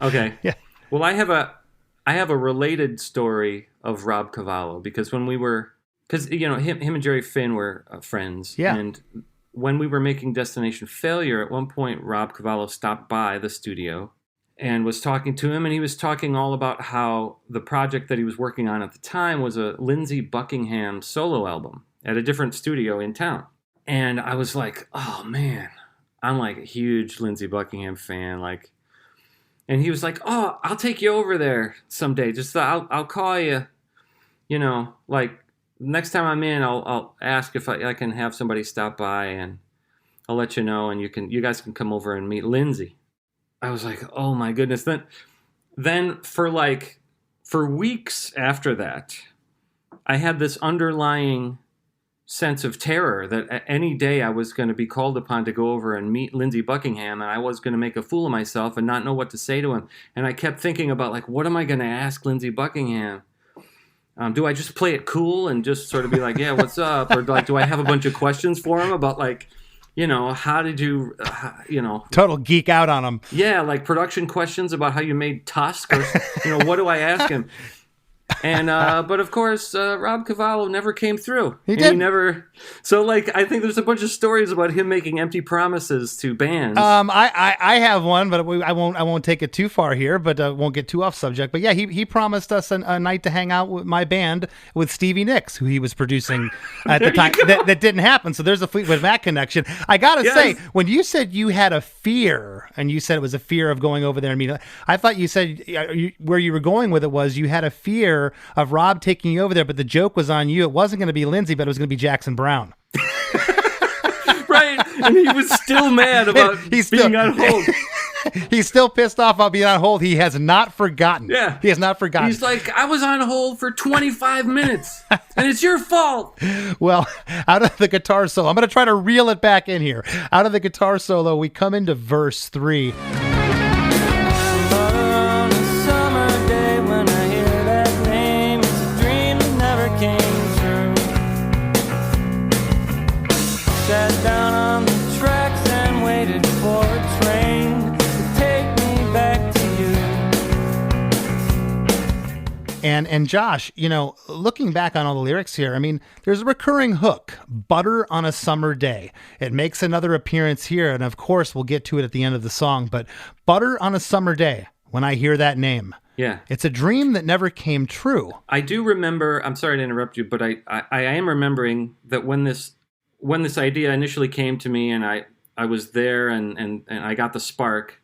Okay. Yeah. Well, I have a related story of Rob Cavallo, because when we were, because him and Jerry Finn were friends. Yeah. And when we were making Destination Failure, at one point Rob Cavallo stopped by the studio and was talking to him, and he was talking all about how the project that he was working on at the time was a Lindsey Buckingham solo album at a different studio in town. And I was like, oh man, I'm like a huge Lindsey Buckingham fan. Like, and he was like, oh, I'll take you over there someday. Just I'll call you, like next time I'm in, I'll ask if I can have somebody stop by, and I'll let you know, and you guys can come over and meet Lindsey. I was like, oh my goodness. Then for weeks after that, I had this underlying sense of terror that any day I was going to be called upon to go over and meet Lindsey Buckingham, and I was going to make a fool of myself and not know what to say to him. And I kept thinking about, like, what am I going to ask Lindsey Buckingham? Do I just play it cool and just sort of be like, yeah, what's up? Or like, do I have a bunch of questions for him about, like, how did you, Total geek out on him. Yeah, like production questions about how you made Tusk, or, what do I ask him? And but of course, Rob Cavallo never came through. He did. He never. So like, I think there's a bunch of stories about him making empty promises to bands. I have one, but I won't take it too far here, but won't get too off subject. But yeah, he promised us a night to hang out with my band with Stevie Nicks, who he was producing at the time. That didn't happen. So there's a Fleetwood Mac connection. I gotta say, when you said you had a fear, and you said it was a fear of going over there and meeting, I thought you said where you were going with it was you had a fear of Rob taking you over there, but the joke was on you. It wasn't going to be Lindsey, but it was going to be Jackson Brown. Right. And he was still mad about being on hold. He's still pissed off about being on hold. He has not forgotten. Yeah. He has not forgotten. He's like, I was on hold for 25 minutes, and it's your fault. Well, out of the guitar solo, I'm going to try to reel it back in here. Out of the guitar solo, we come into verse 3. Sat down on the tracks and waited for a train to take me back to you. And Josh, looking back on all the lyrics here, I mean, there's a recurring hook, butter on a summer day. It makes another appearance here, and of course we'll get to it at the end of the song, but butter on a summer day, when I hear that name. Yeah. It's a dream that never came true. I do remember, I'm sorry to interrupt you, but I am remembering that when this idea initially came to me, and I was there and I got the spark,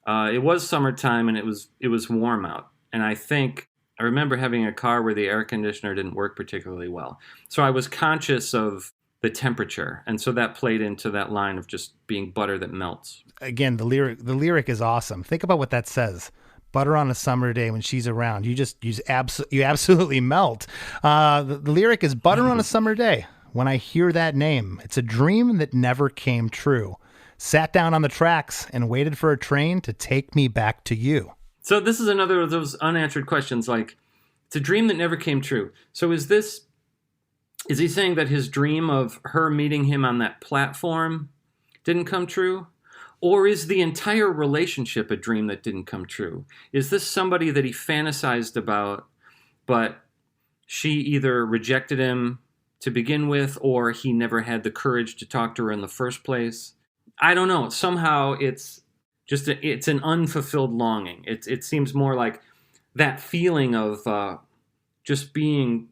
it was summertime and it was warm out. And I remember having a car where the air conditioner didn't work particularly well. So I was conscious of the temperature. And so that played into that line of just being butter that melts. Again, the lyric is awesome. Think about what that says. Butter on a summer day when she's around. You absolutely melt. The lyric is butter on a summer day. When I hear that name, it's a dream that never came true. Sat down on the tracks and waited for a train to take me back to you. So this is another of those unanswered questions, like, it's a dream that never came true. So is he saying that his dream of her meeting him on that platform didn't come true? Or is the entire relationship a dream that didn't come true? Is this somebody that he fantasized about, but she either rejected him to begin with, or he never had the courage to talk to her in the first place? I don't know. Somehow it's just it's an unfulfilled longing. It seems more like that feeling of just being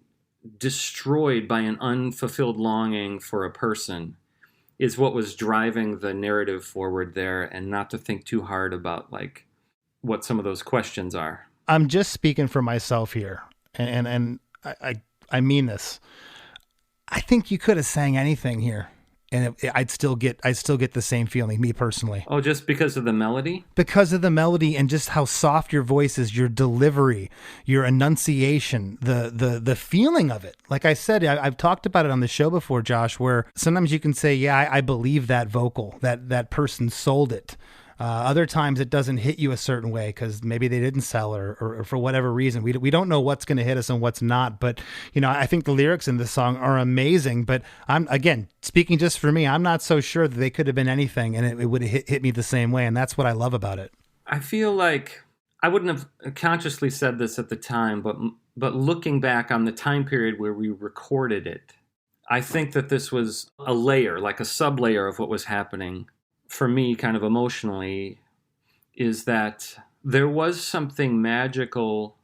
destroyed by an unfulfilled longing for a person is what was driving the narrative forward there, and not to think too hard about like what some of those questions are. I'm just speaking for myself here, and I mean this. I think you could have sang anything here, and I'd still get the same feeling, me personally. Oh, just because of the melody? Because of the melody and just how soft your voice is, your delivery, your enunciation, the feeling of it. Like I said, I've talked about it on the show before, Josh, where sometimes you can say, yeah, I believe that vocal, that person sold it. Other times it doesn't hit you a certain way because maybe they didn't sell or for whatever reason. We don't know what's going to hit us and what's not. But, I think the lyrics in this song are amazing. But I'm, again, speaking just for me, I'm not so sure that they could have been anything and it would have hit me the same way. And that's what I love about it. I feel like I wouldn't have consciously said this at the time, but looking back on the time period where we recorded it, I think that this was a layer, like a sub-layer of what was happening for me kind of emotionally, is that there was something magical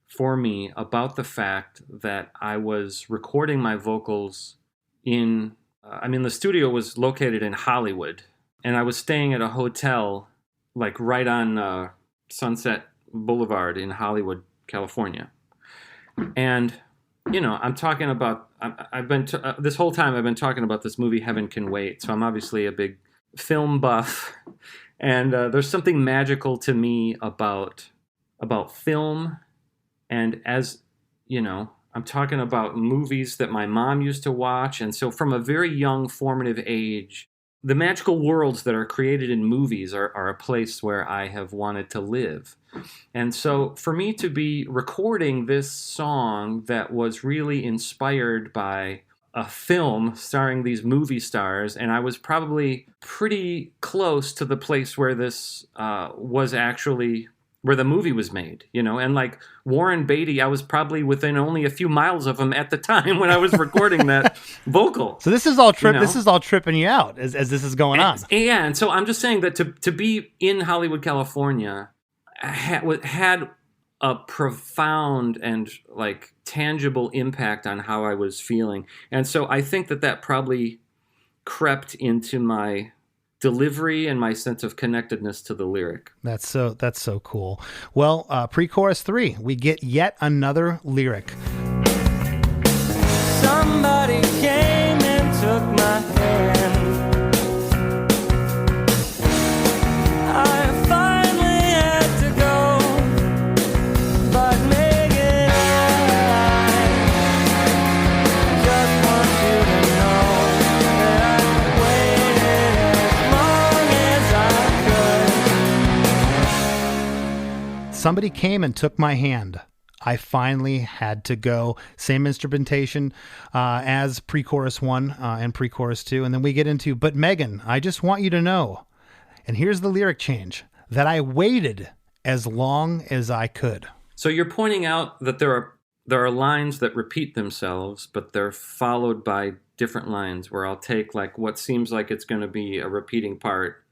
for me about the fact that I was recording my vocals in, the studio was located in Hollywood, and I was staying at a hotel like right on Sunset Boulevard in Hollywood, California. And, I'm talking about, this whole time I've been talking about this movie Heaven Can Wait. So I'm obviously a big film buff. And there's something magical to me about film. And as, I'm talking about movies that my mom used to watch. And so from a very young formative age, the magical worlds that are created in movies are a place where I have wanted to live. And so for me to be recording this song that was really inspired by a film starring these movie stars, and I was probably pretty close to the place where this was actually where the movie was made, and like Warren Beatty, I was probably within only a few miles of him at the time when I was recording that vocal. So this is all this is all tripping you out as this is going on. Yeah, and so I'm just saying that to be in Hollywood, California, had a profound and like tangible impact on how I was feeling, and so I think that probably crept into my delivery and my sense of connectedness to the lyric. That's so cool. Well, pre-chorus 3, we get yet another lyric. Somebody came and took my hand. I finally had to go, but Megan, I just want you to know that I waited as long as I could. Somebody came and took my hand. I finally had to go. Same instrumentation as pre-chorus 1 and pre-chorus 2. And then we get into, but Megan, I just want you to know. And here's the lyric change, that I waited as long as I could. So you're pointing out that there are lines that repeat themselves, but they're followed by different lines where I'll take like what seems like it's going to be a repeating part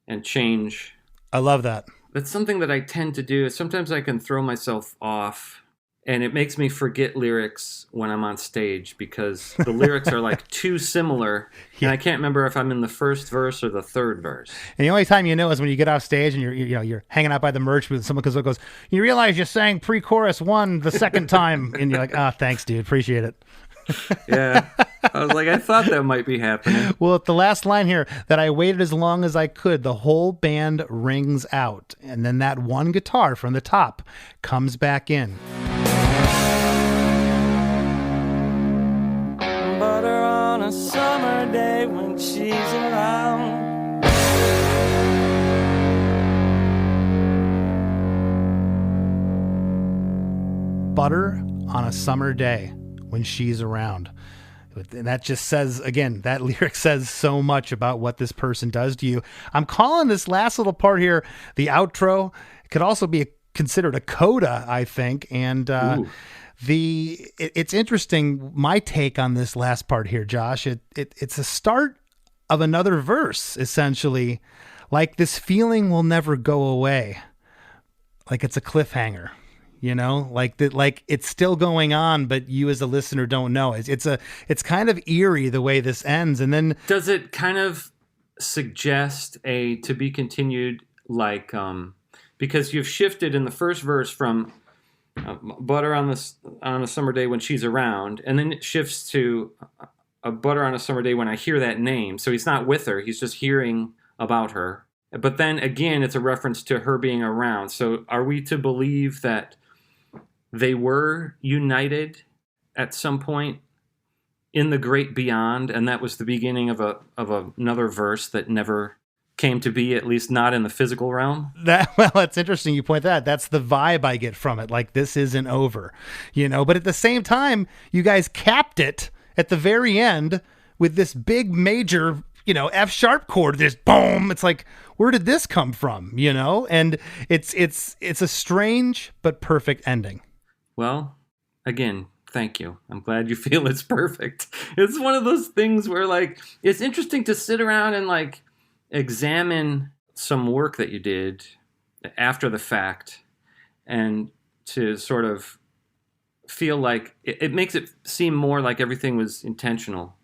and change. I love that. That's something that I tend to do. Sometimes I can throw myself off, and it makes me forget lyrics when I'm on stage because the lyrics are like too similar, and I can't remember if I'm in the first verse or the third verse. And the only time you know is when you get off stage and you're hanging out by the merch booth. Someone goes, you realize you sang pre-chorus 1 the second time, and you're like, thanks, dude, appreciate it. Yeah. I was like, I thought that might be happening. Well, at the last line here, that I waited as long as I could, the whole band rings out. And then that one guitar from the top comes back in. Butter on a summer day when she's around. Butter on a summer day when she's around. And that just says, again, that lyric says so much about what this person does to you. I'm calling this last little part here the outro. It could also be considered a coda, I think. And it's interesting, my take on this last part here, Josh. It's a start of another verse, essentially. Like this feeling will never go away. Like it's a cliffhanger. Like that, like it's still going on, but you as a listener don't know. It's kind of eerie the way this ends. And then does it kind of suggest a to be continued, like because you've shifted in the first verse from butter on a summer day when she's around, and then it shifts to a butter on a summer day when I hear that name. So he's not with her; he's just hearing about her. But then again, it's a reference to her being around. So are we to believe that they were united at some point in the great beyond, and that was the beginning of another verse that never came to be, at least not in the physical realm. Well, it's interesting you point that. That's the vibe I get from it. Like, this isn't over, but at the same time, you guys capped it at the very end with this big major, F sharp chord, just boom. It's like, where did this come from? And it's a strange but perfect ending. Well, again, thank you. I'm glad you feel it's perfect. It's one of those things where, like, it's interesting to sit around and, like, examine some work that you did after the fact and to sort of feel like it makes it seem more like everything was intentional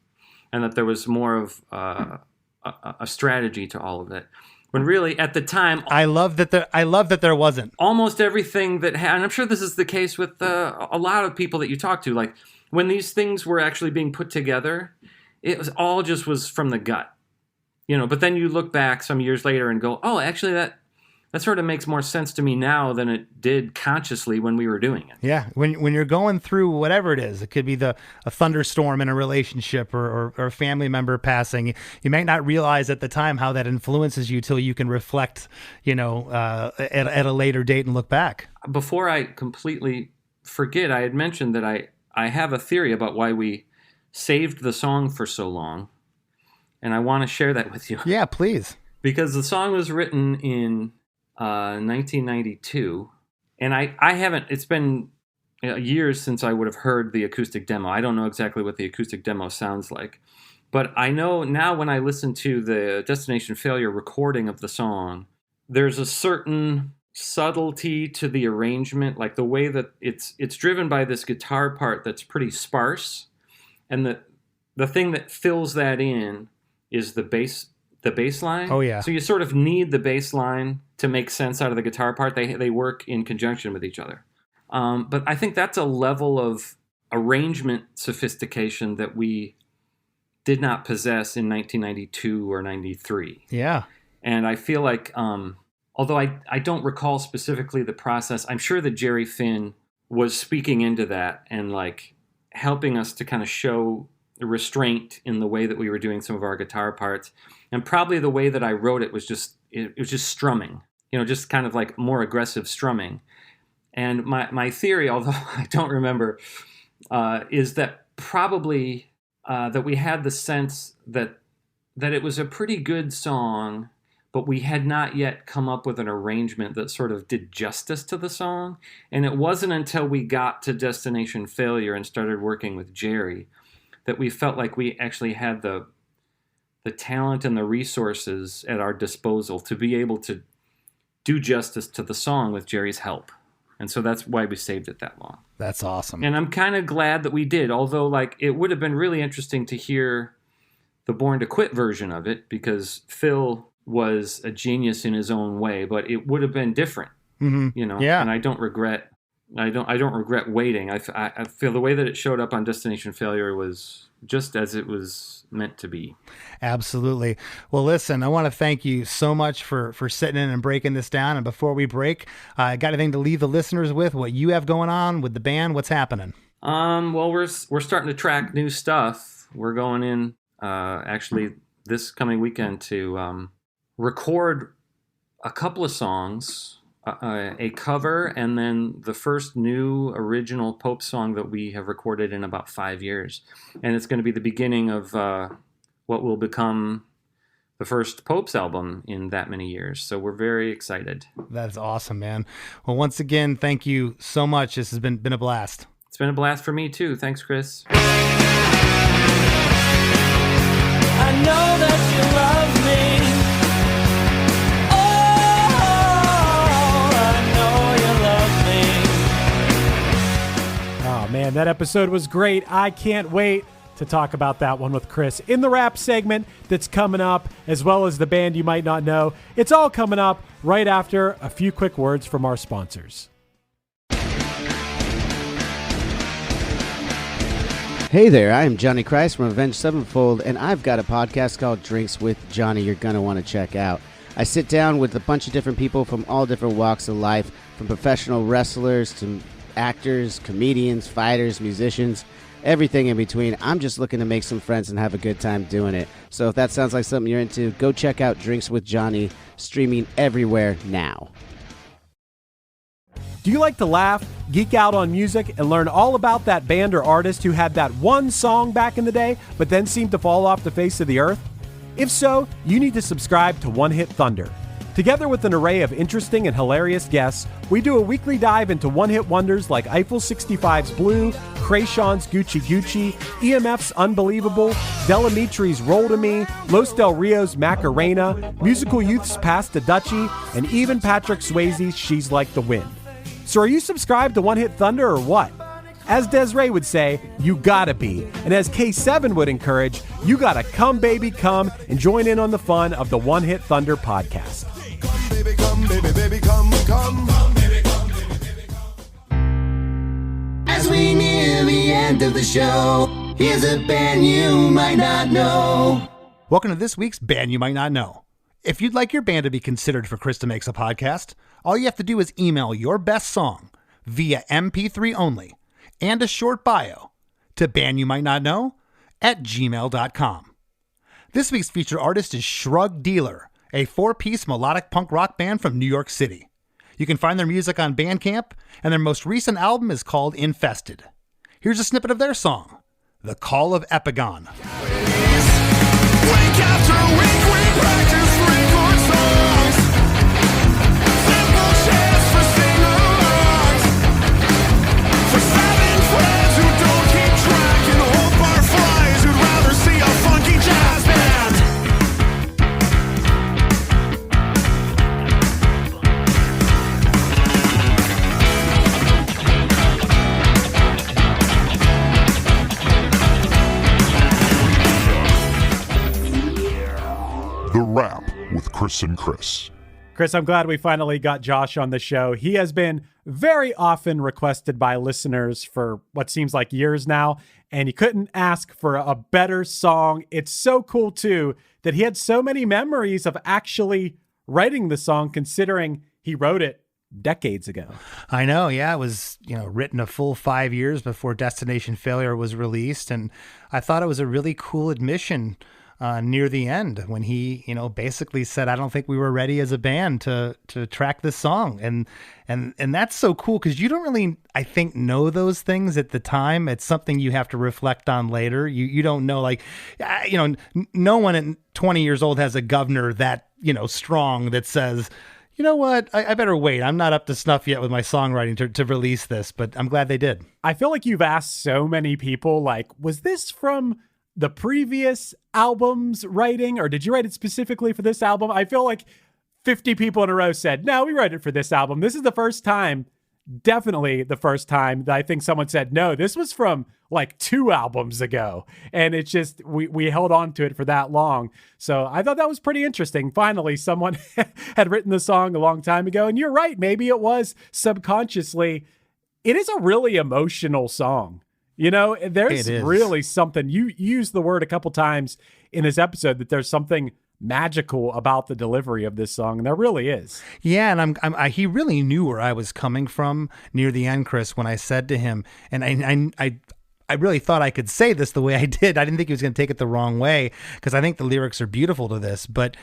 and that there was more of a strategy to all of it. When really, at the time, I love that there wasn't. Almost everything that and I'm sure this is the case with a lot of people that you talk to. Like, when these things were actually being put together, it was all just was from the gut, But then you look back some years later and go, oh, actually that sort of makes more sense to me now than it did consciously when we were doing it. Yeah, when you're going through whatever it is, it could be a thunderstorm in a relationship or a family member passing. You might not realize at the time how that influences you till you can reflect, at a later date and look back. Before I completely forget, I had mentioned that I have a theory about why we saved the song for so long, and I want to share that with you. Yeah, please. Because the song was written in 1992, and I haven't, it's been years since I would have heard the acoustic demo. I don't know exactly what the acoustic demo sounds like, but I know now when I listen to the Destination Failure recording of the song, there's a certain subtlety to the arrangement, like the way that it's driven by this guitar part that's pretty sparse, and the thing that fills that in is the bass line. Oh, yeah. So you sort of need the bass line to make sense out of the guitar part. They work in conjunction with each other. But I think that's a level of arrangement sophistication that we did not possess in 1992 or 93. Yeah. And I feel like, although I don't recall specifically the process, I'm sure that Jerry Finn was speaking into that and, like, helping us to kind of show restraint in the way that we were doing some of our guitar parts. And probably the way that I wrote it was just strumming, just kind of like more aggressive strumming. And my theory, although I don't remember, is that probably that we had the sense that it was a pretty good song, but we had not yet come up with an arrangement that sort of did justice to the song. And it wasn't until we got to Destination Failure and started working with Jerry that we felt like we actually had the talent and the resources at our disposal to be able to do justice to the song with Jerry's help. And so that's why we saved it that long. That's awesome. And I'm kind of glad that we did, although, like, it would have been really interesting to hear the Born to Quit version of it, because Phil was a genius in his own way, but it would have been different, Yeah. And I don't regret waiting. I feel the way that it showed up on Destination Failure was just as it was meant to be. Absolutely. Well, listen, I want to thank you so much for sitting in and breaking this down. And before we break, got anything to leave the listeners with? What you have going on with the band? What's happening? Well, we're starting to track new stuff. We're going in actually this coming weekend to record a couple of songs. A cover, and then the first new original Pope song that we have recorded in about 5 years. And it's going to be the beginning of what will become the first Pope's album in that many years. So we're very excited. That's awesome, man. Well, once again, thank you so much. This has been a blast. It's been a blast for me, too. Thanks, Chris. I know that you love me. Man, that episode was great. I can't wait to talk about that one with Chris in the rap segment that's coming up, as well as the band you might not know. It's all coming up right after a few quick words from our sponsors. Hey there, I am Johnny Christ from Avenged Sevenfold, and I've got a podcast called Drinks with Johnny you're going to want to check out. I sit down with a bunch of different people from all different walks of life, from professional wrestlers to actors, comedians, fighters, musicians. everything in between. I'm just looking to make some friends and have a good time doing it. So if that sounds like something you're into, go check out Drinks with Johnny, streaming everywhere now. Do you like to laugh, geek out on music, and learn all about that band or artist who had that one song back in the day, but then seemed to fall off the face of the earth? If so, you need to subscribe to One Hit Thunder. Together with an array of interesting and hilarious guests, we do a weekly dive into one-hit wonders like Eiffel 65's Blue, Krayshawn's Gucci Gucci, EMF's Unbelievable, Delamitri's Roll to Me, Los Del Rio's Macarena, Musical Youth's Pass to Dutchie, and even Patrick Swayze's She's Like the Wind. So are you subscribed to One Hit Thunder or what? As Desiree would say, you gotta be. And as K7 would encourage, you gotta come, baby, come and join in on the fun of the One Hit Thunder podcast. Come, baby, come, baby, baby, come, come. Come, baby, come, baby, baby, come. As we near the end of the show, here's a band you might not know. Welcome to this week's Band You Might Not Know. If you'd like your band to be considered for Krista Makes a Podcast, all you have to do is email your best song via MP3 only and a short bio to bandyoumightnotknow@gmail.com. This week's featured artist is Shrug Dealer, a 4-piece melodic punk rock band from New York City. You can find their music on Bandcamp, and their most recent album is called Infested. Here's a snippet of their song, The Call of Epigon. Week after week, we practice record songs. Simple chants for sing-alongs. For 7 friends who don't keep track and hold bar flies who'd rather see a funky jazz band. The Wrap with Chris and Chris. Chris, I'm glad we finally got Josh on the show. He has been very often requested by listeners for what seems like years now, and he couldn't ask for a better song. It's so cool, too, that he had so many memories of actually writing the song, considering he wrote it decades ago. I know, yeah. It was, written a full 5 years before Destination Failure was released, and I thought it was a really cool admission near the end when he, basically said, I don't think we were ready as a band to track this song. And that's so cool because you don't really, I think, know those things at the time. It's something you have to reflect on later. You don't know, no one at 20 years old has a governor that, strong that says, you know what, I better wait. I'm not up to snuff yet with my songwriting to release this, but I'm glad they did. I feel like you've asked so many people, was this from the previous album's writing, or did you write it specifically for this album? I feel like 50 people in a row said, no, we wrote it for this album. This is the first time, definitely the first time that I think someone said, no, this was from 2 albums ago. And it's just, we held on to it for that long. So I thought that was pretty interesting. Finally, someone had written the song a long time ago. And you're right, maybe it was subconsciously. It is a really emotional song. There's really something, you used the word a couple times in this episode, that there's something magical about the delivery of this song, and there really is. Yeah, and he really knew where I was coming from near the end, Chris, when I said to him, and I really thought I could say this the way I did. I didn't think he was going to take it the wrong way, because I think the lyrics are beautiful to this. But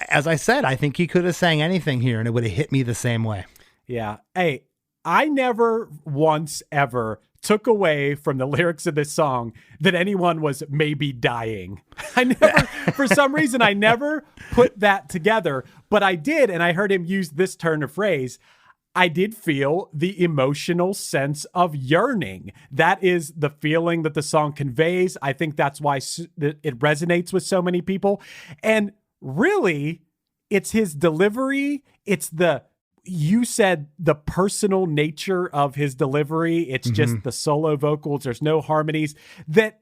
as I said, I think he could have sang anything here, and it would have hit me the same way. Yeah. Hey, I never once ever took away from the lyrics of this song that anyone was maybe dying. For some reason, I never put that together, but I did. And I heard him use this turn of phrase. I did feel the emotional sense of yearning. That is the feeling that the song conveys. I think that's why it resonates with so many people. And really, it's his delivery. It's you said the personal nature of his delivery. It's just the solo vocals. There's no harmonies. That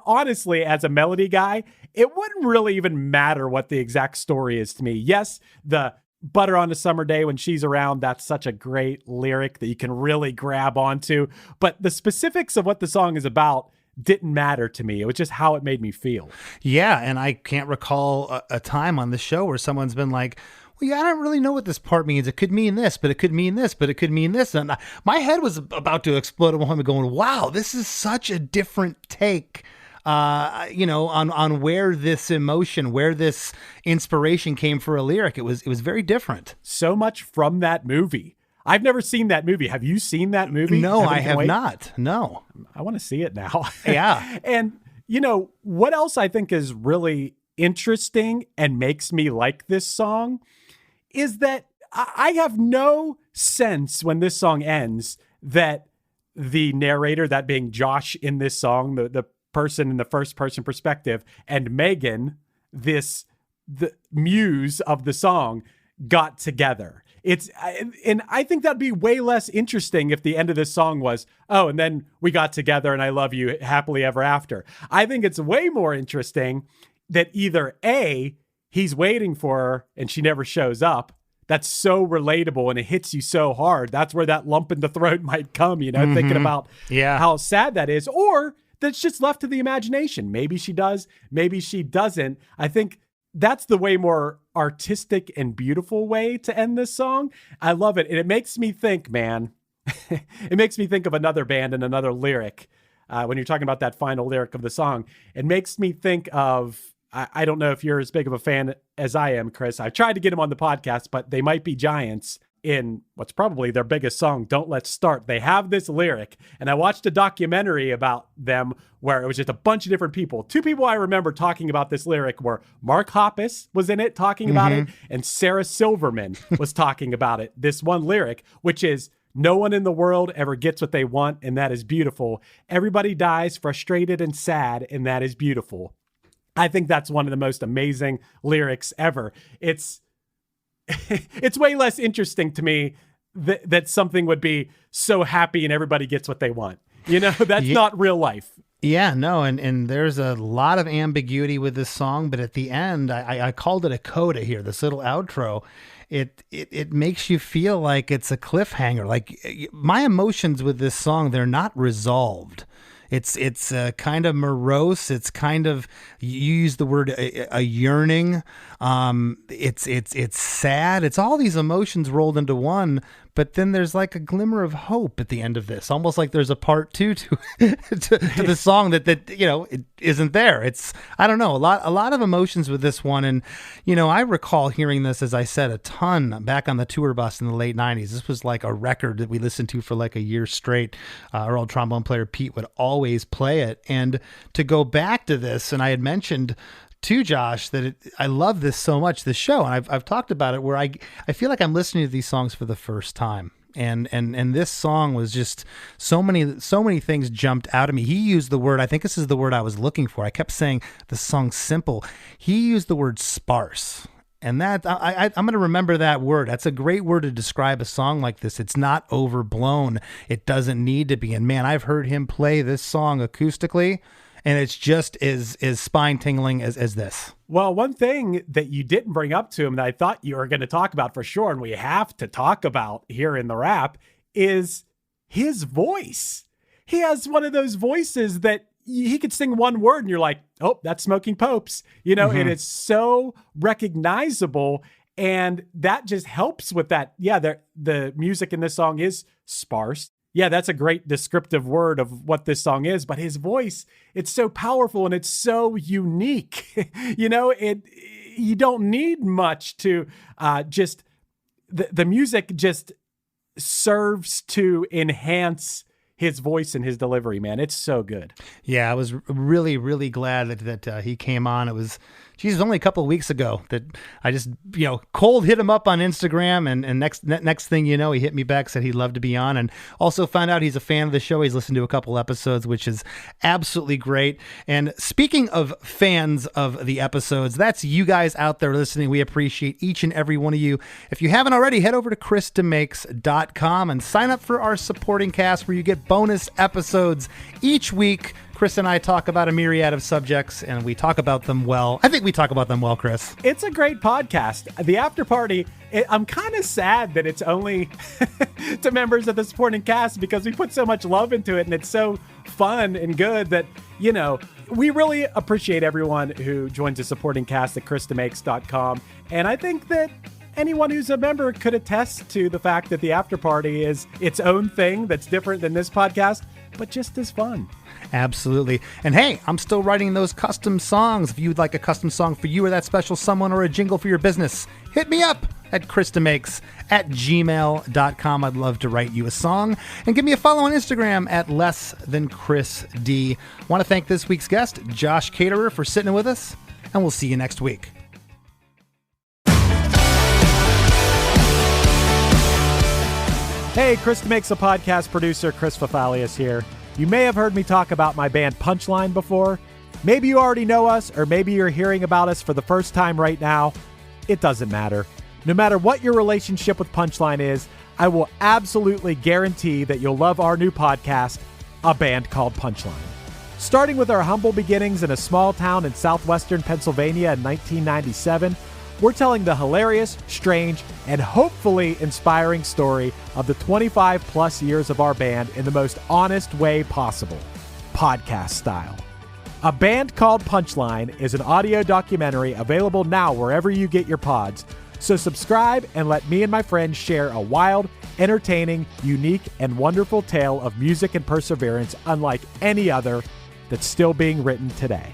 honestly, as a melody guy, it wouldn't really even matter what the exact story is to me. Yes, the butter on a summer day when she's around, that's such a great lyric that you can really grab onto. But the specifics of what the song is about didn't matter to me. It was just how it made me feel. Yeah, and I can't recall a time on the show where someone's been like, well, yeah, I don't really know what this part means. It could mean this, but it could mean this, but it could mean this. And my head was about to explode at one moment going, wow, this is such a different take, on where this emotion, where this inspiration came for a lyric. It was very different. So much from that movie. I've never seen that movie. Have you seen that movie? No, I have not. No. I want to see it now. Yeah. And what else I think is really interesting and makes me like this song is that I have no sense when this song ends that the narrator, that being Josh in this song, the person in the first person perspective, and Megan, the muse of the song, got together. And I think that'd be way less interesting if the end of this song was, oh, and then we got together and I love you happily ever after. I think it's way more interesting that either A, he's waiting for her and she never shows up. That's so relatable and it hits you so hard. That's where that lump in the throat might come, thinking about how sad that is. Or that's just left to the imagination. Maybe she does, maybe she doesn't. I think that's the way more artistic and beautiful way to end this song. I love it. And it makes me think, man, it makes me think of another band and another lyric. When you're talking about that final lyric of the song, it makes me think of, I don't know if you're as big of a fan as I am, Chris. I've tried to get him on the podcast, but They Might Be Giants, in what's probably their biggest song, Don't Let's Start, they have this lyric. And I watched a documentary about them where it was just a bunch of different people. Two people I remember talking about this lyric were Mark Hoppus was in it talking about it, and Sarah Silverman was talking about it. This one lyric, which is, no one in the world ever gets what they want, and that is beautiful. Everybody dies frustrated and sad, and that is beautiful. I think that's one of the most amazing lyrics ever. It's way less interesting to me that something would be so happy and everybody gets what they want. That's not real life. Yeah, no, and there's a lot of ambiguity with this song, but at the end, I called it a coda here, this little outro. It makes you feel like it's a cliffhanger. Like my emotions with this song, they're not resolved. It's kind of morose. It's kind of, you use the word a yearning. It's sad. It's all these emotions rolled into one. But then there's like a glimmer of hope at the end of this, almost like there's a part two to the song that it isn't there. It's, I don't know, a lot of emotions with this one. And, I recall hearing this, as I said, a ton back on the tour bus in the late 90s. This was like a record that we listened to for like a year straight. Our old trombone player Pete would always play it. And to go back to this, and I had mentioned to Josh that I love this so much, this show, and I've talked about it, where I feel like I'm listening to these songs for the first time, and this song was just so many things jumped out at me. He used the word, I think this is the word I was looking for. I kept saying the song's simple. He used the word sparse, and that I'm going to remember that word. That's a great word to describe a song like this. It's not overblown. It doesn't need to be. And man, I've heard him play this song acoustically, and it's just as spine-tingling as this. Well, one thing that you didn't bring up to him that I thought you were going to talk about for sure, and we have to talk about here in the rap, is his voice. He has one of those voices that he could sing one word and you're like, oh, that's Smoking Popes. It is so recognizable, and that just helps with that. Yeah, the music in this song is sparse. Yeah, that's a great descriptive word of what this song is, but his voice, it's so powerful and it's so unique. You don't need much to just, the music just serves to enhance his voice and his delivery, man. It's so good. Yeah, I was really, really glad that he came on. It was only a couple of weeks ago that I just, cold hit him up on Instagram, and next thing you know, he hit me back, said he'd love to be on, and also found out he's a fan of the show. He's listened to a couple episodes, which is absolutely great. And speaking of fans of the episodes, that's you guys out there listening. We appreciate each and every one of you. If you haven't already, head over to ChrisDeMakes.com and sign up for our supporting cast, where you get bonus episodes each week. Chris and I talk about a myriad of subjects, and we talk about them well. I think we talk about them well, Chris. It's a great podcast. The After Party, I'm kind of sad that it's only to members of the supporting cast, because we put so much love into it, and it's so fun and good that, we really appreciate everyone who joins the supporting cast at ChrisDeMakes.com. And I think that anyone who's a member could attest to the fact that the after party is its own thing that's different than this podcast, but just as fun. Absolutely. And hey, I'm still writing those custom songs. If you'd like a custom song for you or that special someone or a jingle for your business, hit me up at DeMakes@gmail.com. I'd love to write you a song. And give me a follow on Instagram at less-than-ChrisD. Want to thank this week's guest, Josh Caterer, for sitting with us, and we'll see you next week. Hey, Chris DeMakes, a podcast producer, Chris Fafalius here. You may have heard me talk about my band Punchline before. Maybe you already know us, or maybe you're hearing about us for the first time right now. It doesn't matter. No matter what your relationship with Punchline is, I will absolutely guarantee that you'll love our new podcast, A Band Called Punchline. Starting with our humble beginnings in a small town in southwestern Pennsylvania in 1997, we're telling the hilarious, strange, and hopefully inspiring story of the 25 plus years of our band in the most honest way possible, podcast style. A Band Called Punchline is an audio documentary available now wherever you get your pods, so subscribe and let me and my friends share a wild, entertaining, unique, and wonderful tale of music and perseverance unlike any other that's still being written today.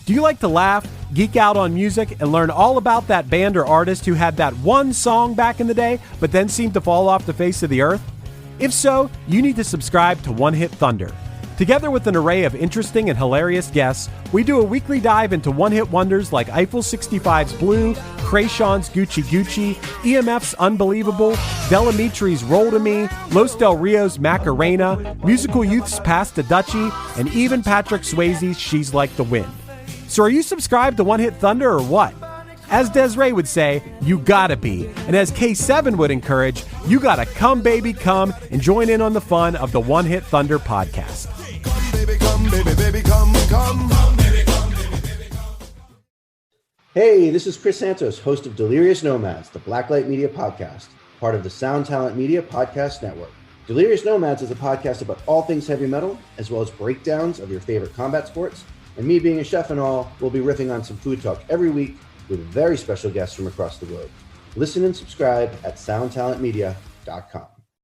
Do you like to laugh, geek out on music, and learn all about that band or artist who had that one song back in the day, but then seemed to fall off the face of the earth? If so, you need to subscribe to One Hit Thunder. Together with an array of interesting and hilarious guests, we do a weekly dive into one-hit wonders like Eiffel 65's Blue, Krayshawn's Gucci Gucci, EMF's Unbelievable, Delamitri's Roll to Me, Los Del Rio's Macarena, Musical Youth's Pass the Dutchie, and even Patrick Swayze's She's Like the Wind. So are you subscribed to One Hit Thunder or what? As Desiree would say, you gotta be. And as K7 would encourage, you gotta come baby come and join in on the fun of the One Hit Thunder podcast. Come, baby, come, baby, baby, come, come. Come, baby, come, baby, baby, come. Hey, this is Chris Santos, host of Delirious Nomads, the Blacklight Media podcast, part of the Sound Talent Media Podcast Network. Delirious Nomads is a podcast about all things heavy metal, as well as breakdowns of your favorite combat sports. And me being a chef and all, we'll be riffing on some food talk every week with very special guests from across the globe. Listen and subscribe at soundtalentmedia.com.